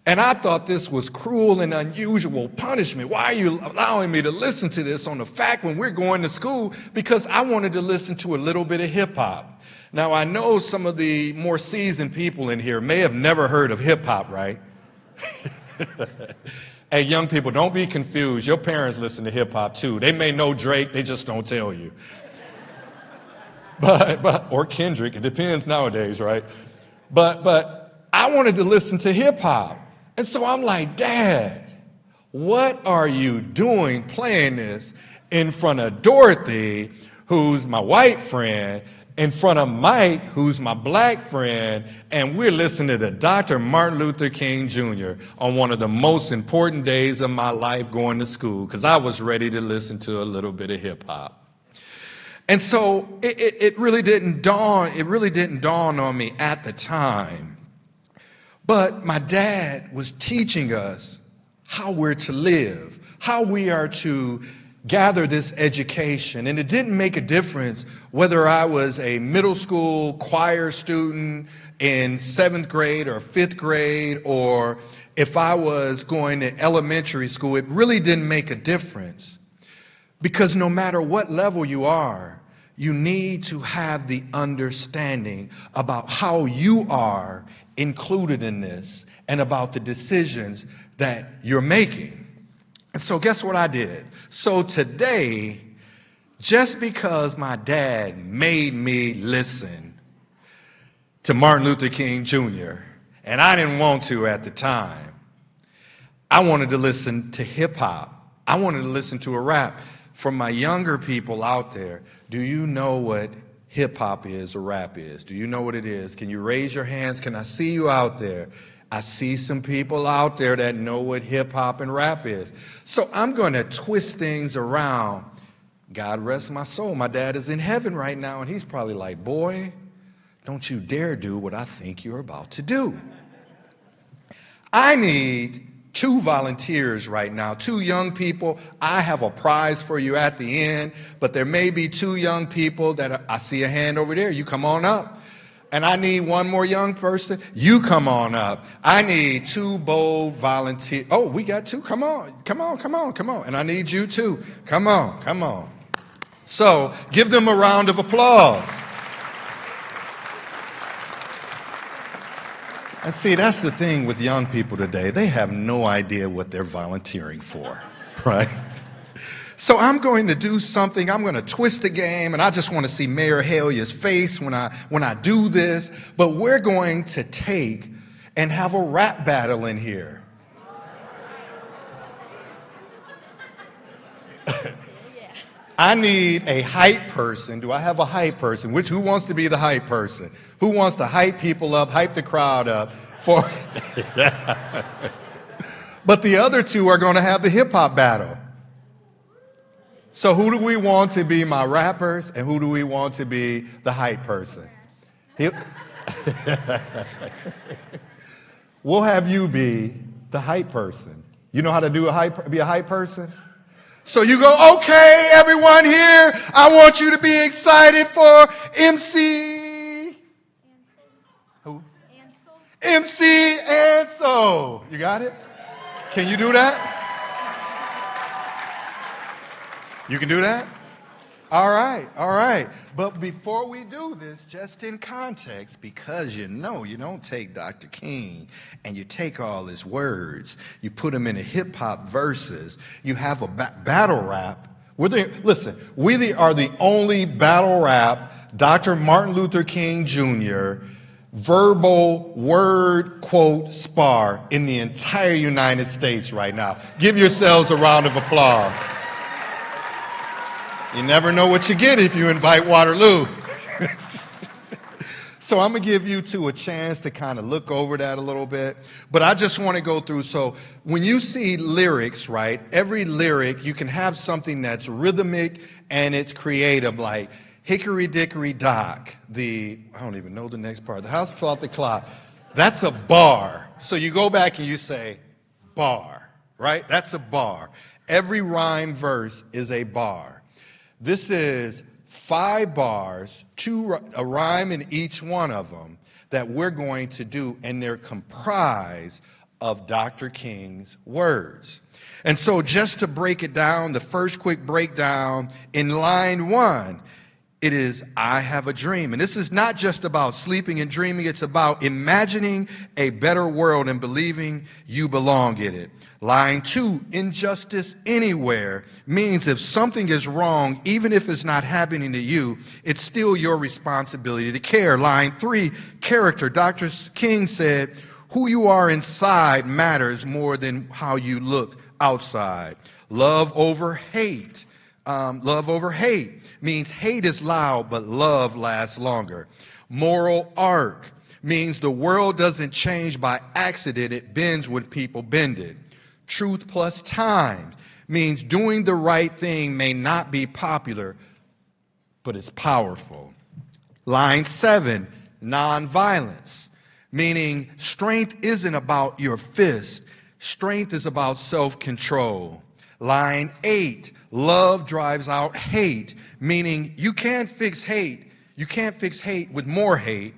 And I thought this was cruel and unusual punishment. Why are you allowing me to listen to this on the fact when we're going to school? Because I wanted to listen to a little bit of hip hop. Now, I know some of the more seasoned people in here may have never heard of hip hop, right? Hey, young people, don't be confused. Your parents listen to hip hop too. They may know Drake, they just don't tell you. Or Kendrick, it depends nowadays, right? But I wanted to listen to hip hop. And so I'm like, Dad, what are you doing playing this in front of Dorothy, who's my white friend, in front of Mike, who's my black friend, and we're listening to Dr. Martin Luther King Jr. on one of the most important days of my life going to school, because I was ready to listen to a little bit of hip hop. And so it really didn't dawn on me at the time. But my dad was teaching us how we're to live, how we are to gather this education. And it didn't make a difference whether I was a middle school choir student in 7th grade or 5th grade, or if I was going to elementary school. It really didn't make a difference, because no matter what level you are, you need to have the understanding about how you are included in this and about the decisions that you're making. And so guess what I did? So today, just because my dad made me listen to Martin Luther King Jr., and I didn't want to at the time, I wanted to listen to hip hop. I wanted to listen to a rap. For my younger people out there, do you know what hip hop is or rap is? Do you know what it is? Can you raise your hands? Can I see you out there? I see some people out there that know what hip hop and rap is. So I'm going to twist things around. God rest my soul. My dad is in heaven right now, and he's probably like, boy, don't you dare do what I think you're about to do. I need 2 volunteers right now, 2 young people. I have a prize for you at the end, but there may be 2 young people that I see a hand over there. You come on up. And I need 1 more young person. You come on up. I need 2 bold volunteers. Oh, we got 2. Come on. And I need you too. Come on. So give them a round of applause. And see, that's the thing with young people today. They have no idea what they're volunteering for, right? So I'm going to do something. I'm going to twist the game, and I just want to see Mayor Halia's face when I do this. But we're going to take and have a rap battle in here. I need a hype person. Do I have a hype person? Who wants to be the hype person? Who wants to hype people up, hype the crowd up for? But the other 2 are going to have the hip hop battle. So who do we want to be my rappers, and who do we want to be the hype person? We'll have you be the hype person. You know how to be a hype person? So you go, okay, everyone here, I want you to be excited for MC. Who? MC Ansel. You got it? Can you do that? You can do that? All right. But before we do this, just in context, because you don't take Dr. King and you take all his words, you put them in a hip-hop verses, you have a battle rap. We are the only battle rap Dr. Martin Luther King Jr. verbal word quote spar in the entire United States right now. Give yourselves a round of applause. You never know what you get if you invite Waterloo. So I'm going to give you 2 a chance to kind of look over that a little bit. But I just want to go through. So when you see lyrics, right, every lyric, you can have something that's rhythmic and it's creative, like Hickory Dickory Dock, I don't even know the next part. The house fell off the clock. That's a bar. So you go back and you say bar, right? That's a bar. Every rhyme verse is a bar. This is 5 bars, a rhyme in each one of them that we're going to do, and they're comprised of Dr. King's words. And so just to break it down, the first quick breakdown, in line 1, it is, I have a dream. And this is not just about sleeping and dreaming. It's about imagining a better world and believing you belong in it. Line 2, injustice anywhere, means if something is wrong, even if it's not happening to you, it's still your responsibility to care. Line 3, character. Dr. King said, who you are inside matters more than how you look outside. Love over hate. Love over hate means hate is loud, but love lasts longer. Moral arc means the world doesn't change by accident. It bends when people bend it. Truth plus time means doing the right thing may not be popular, but it's powerful. Line 7, nonviolence, meaning strength isn't about your fist. Strength is about self-control. Line 8, love drives out hate, meaning you can't fix hate. You can't fix hate with more hate.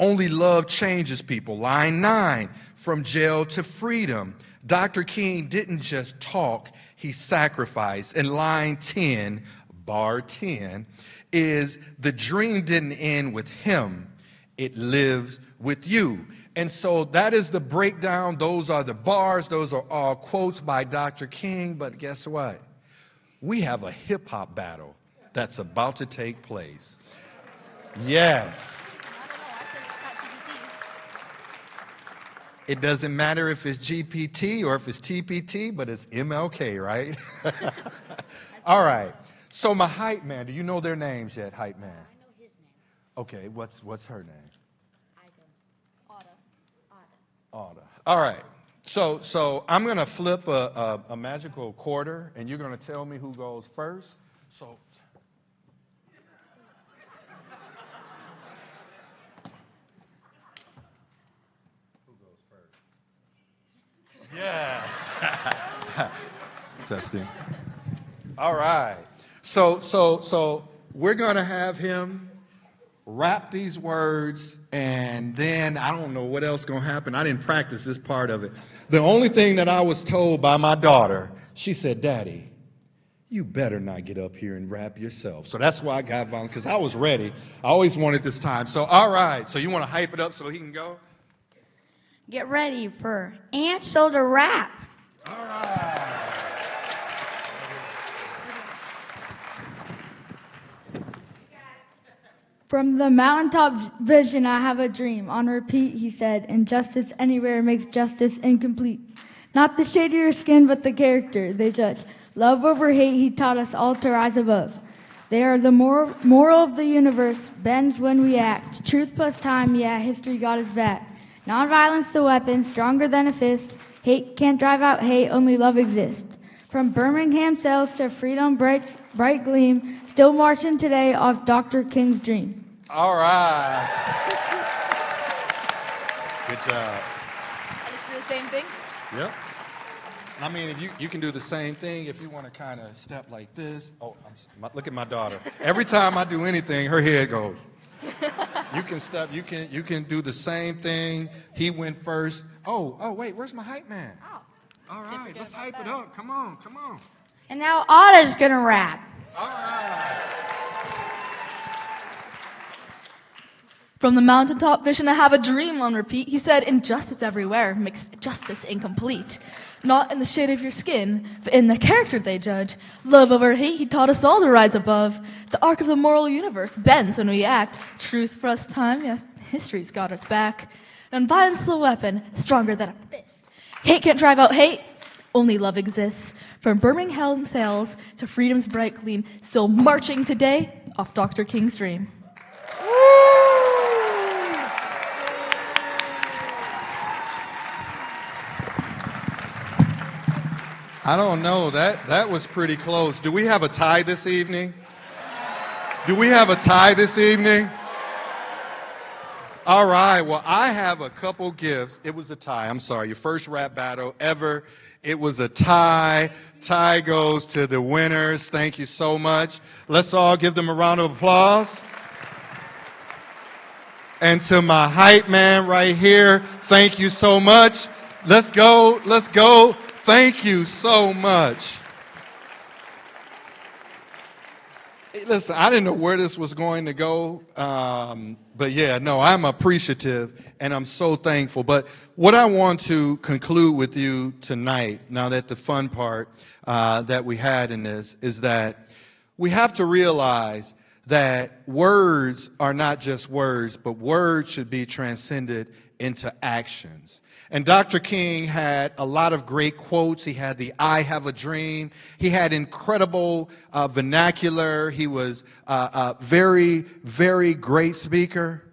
Only love changes people. Line 9, from jail to freedom. Dr. King didn't just talk, he sacrificed. And line 10, bar 10, is the dream didn't end with him, it lives with you. And so that is the breakdown. Those are the bars. Those are all quotes by Dr. King. But guess what? We have a hip-hop battle that's about to take place. Yes. It doesn't matter if it's GPT or if it's TPT, but it's MLK, right? All right. So my hype man, do you know their names yet, hype man? I know his name. Okay, what's her name? Autumn. All right. So I'm going to flip a magical quarter, and you're going to tell me who goes first. So who goes first? Yes. Testing. All right. So we're going to have him rap these words, and then I don't know what else is going to happen. I didn't practice this part of it. The only thing that I was told by my daughter, she said, "Daddy, you better not get up here and rap yourself." So that's why I got volunteered, because I was ready. I always wanted this time. So, all right. So you want to hype it up so he can go? Get ready for Ansel to rap. All right. From the mountaintop vision, I have a dream. On repeat, he said, injustice anywhere makes justice incomplete. Not the shade of your skin, but the character they judge. Love over hate, he taught us all to rise above. They are the moral of the universe, bends when we act. Truth plus time, yeah, history got us back. Nonviolence the weapon, stronger than a fist. Hate can't drive out hate, only love exists. From Birmingham cells to freedom bright gleam, still marching today off Dr. King's dream. All right. Good job. I just do the same thing? Yep. I mean, if you can do the same thing if you want to kind of step like this. Oh, look at my daughter. Every time I do anything, her head goes. You can step. You can do the same thing. He went first. Oh, wait. Where's my hype man? Oh. All right, let's hype it up. Come on. And now Otto's gonna rap. All right. From the mountaintop vision, I have a dream. On repeat, he said, injustice everywhere makes justice incomplete. Not in the shade of your skin, but in the character they judge. Love over hate, he taught us all to rise above. The arc of the moral universe bends when we act. Truth plus time, yeah, history's got us back. Nonviolence the weapon, stronger than a fist. Hate can't drive out hate, only love exists. From Birmingham sales to freedom's bright gleam, still marching today off Dr. King's dream. I don't know. That was pretty close. Do we have a tie this evening? All right. Well, I have a couple gifts. It was a tie. I'm sorry. Your first rap battle ever. It was a tie. Tie goes to the winners. Thank you so much. Let's all give them a round of applause. And to my hype man right here, thank you so much. Let's go. Thank you so much. Listen, I didn't know where this was going to go, but yeah, no, I'm appreciative and I'm so thankful. But what I want to conclude with you tonight, now that the fun part that we had in this, is that we have to realize that words are not just words, but words should be transcended into actions. And Dr. King had a lot of great quotes. He had the I have a dream. He had incredible vernacular. He was a very, very great speaker.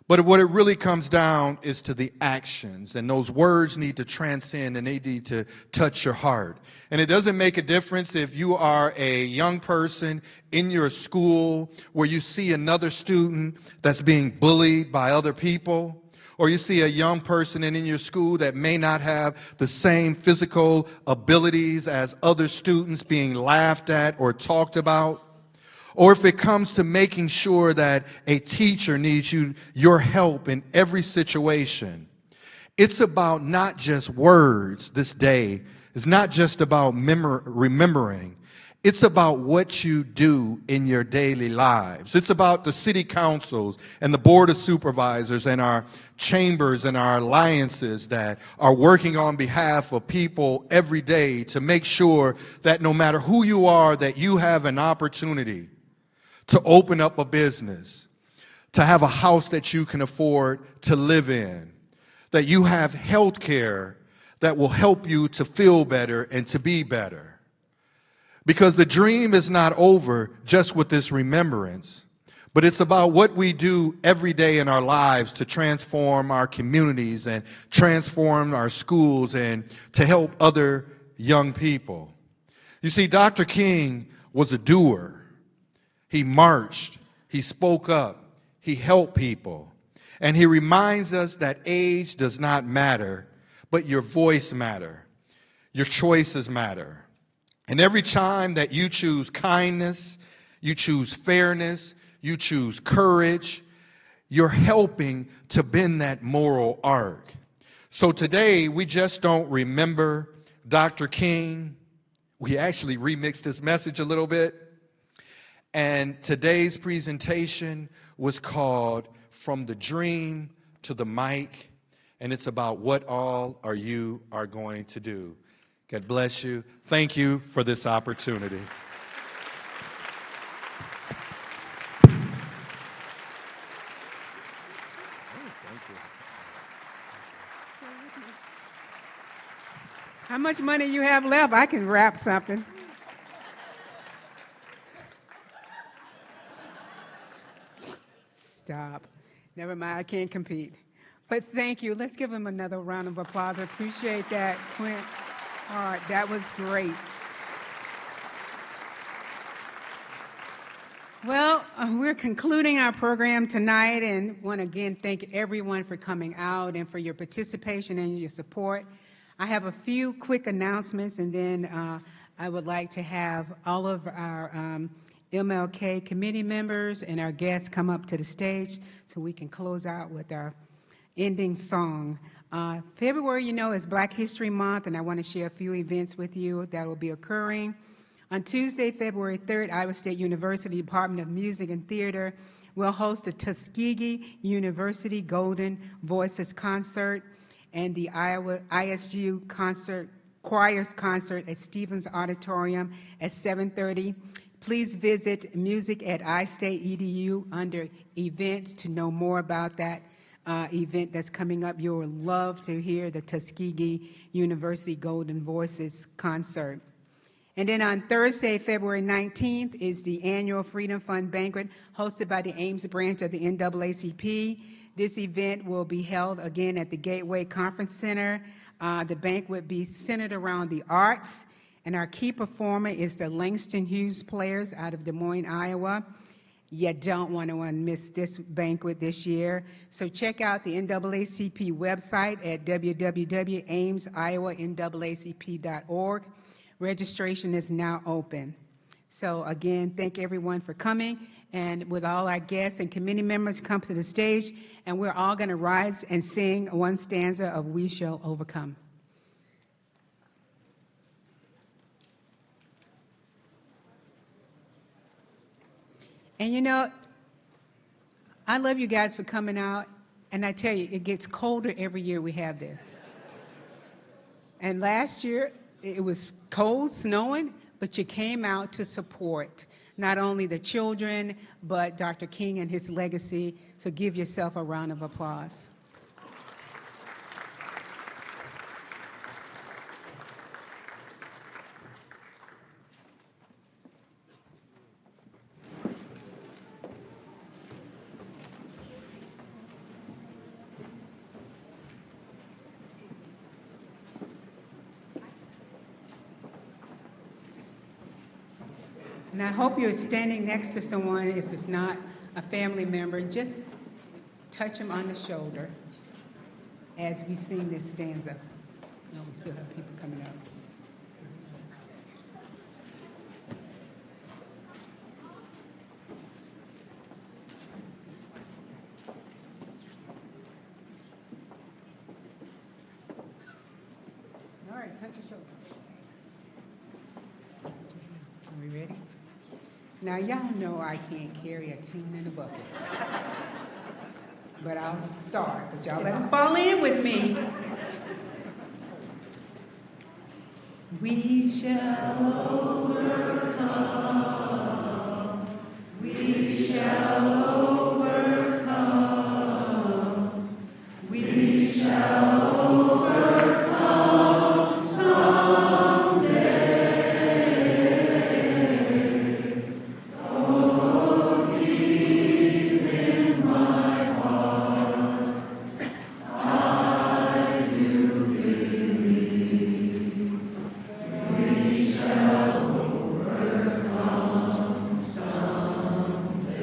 But what it really comes down is to the actions, and those words need to transcend and they need to touch your heart. And it doesn't make a difference if you are a young person in your school where you see another student that's being bullied by other people, or you see a young person in your school that may not have the same physical abilities as other students being laughed at or talked about. Or if it comes to making sure that a teacher needs your help in every situation, it's about not just words this day. It's not just about remembering. It's about what you do in your daily lives. It's about the city councils and the board of supervisors and our chambers and our alliances that are working on behalf of people every day to make sure that no matter who you are, that you have an opportunity to open up a business, to have a house that you can afford to live in, that you have health care that will help you to feel better and to be better. Because the dream is not over just with this remembrance, but it's about what we do every day in our lives to transform our communities and transform our schools and to help other young people. You see, Dr. King was a doer. He marched, he spoke up, he helped people. And he reminds us that age does not matter, but your voice matters. Your choices matter. And every time that you choose kindness, you choose fairness, you choose courage, you're helping to bend that moral arc. So today, we just don't remember Dr. King. We actually remixed this message a little bit. And today's presentation was called From the Dream to the Mic, and it's about what all you are going to do. God bless you. Thank you for this opportunity. How much money you have left? I can wrap something. Stop. Never mind, I can't compete. But thank you. Let's give him another round of applause. I appreciate that, Clint. All right, that was great. Well, we're concluding our program tonight and want to again thank everyone for coming out and for your participation and your support. I have a few quick announcements, and then I would like to have all of our MLK committee members and our guests come up to the stage so we can close out with our ending song. February, is Black History Month, and I want to share a few events with you that will be occurring. On Tuesday, February 3rd, Iowa State University Department of Music and Theater will host the Tuskegee University Golden Voices Concert and the Iowa ISU Choirs Concert at Stevens Auditorium at 7:30. Please visit music at iState.edu under events to know more about that event that's coming up. You'll love to hear the Tuskegee University Golden Voices Concert. And then on Thursday, February 19th, is the annual Freedom Fund Banquet hosted by the Ames branch of the NAACP. This event will be held again at the Gateway Conference Center. The banquet will be centered around the arts. And our key performer is the Langston Hughes Players out of Des Moines, Iowa. You don't want to miss this banquet this year. So check out the NAACP website at www.amesiowannaacp.org. Registration is now open. So again, thank everyone for coming. And with all our guests and committee members come to the stage, and we're all going to rise and sing one stanza of We Shall Overcome. And I love you guys for coming out. And I tell you, it gets colder every year we have this. And last year, it was cold, snowing, but you came out to support not only the children, but Dr. King and his legacy. So give yourself a round of applause. And I hope you're standing next to someone, if it's not a family member, just touch them on the shoulder as we sing this stanza. No, we still have people coming up. All right, touch your shoulder. Are we ready? Now, y'all know I can't carry a tune in a bucket. But I'll start. But y'all better fall in with me. We shall overcome. We shall overcome. We shall overcome someday. Oh, deep in my heart, I do believe we shall overcome someday.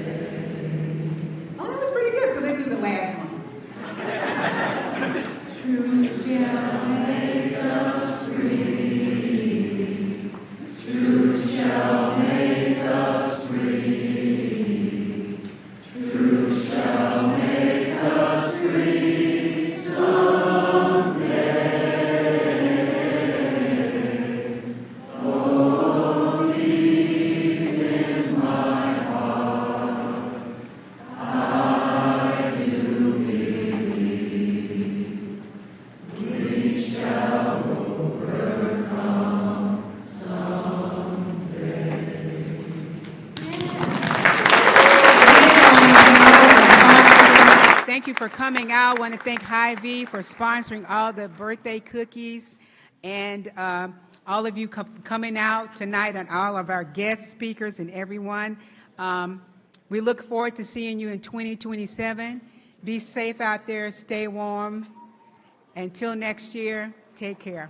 Oh, that was pretty good. So let's do the last one. Truth shall make us free. Truth shall make us free. Truth shall make us free someday. Oh, deep in my heart, I do believe we shall overcome someday. Thank you for coming out. I want to thank Hy-Vee for sponsoring all the birthday cookies and all of you coming out tonight, and all of our guest speakers and everyone. We look forward to seeing you in 2027. Be safe out there. Stay warm. Until next year, take care.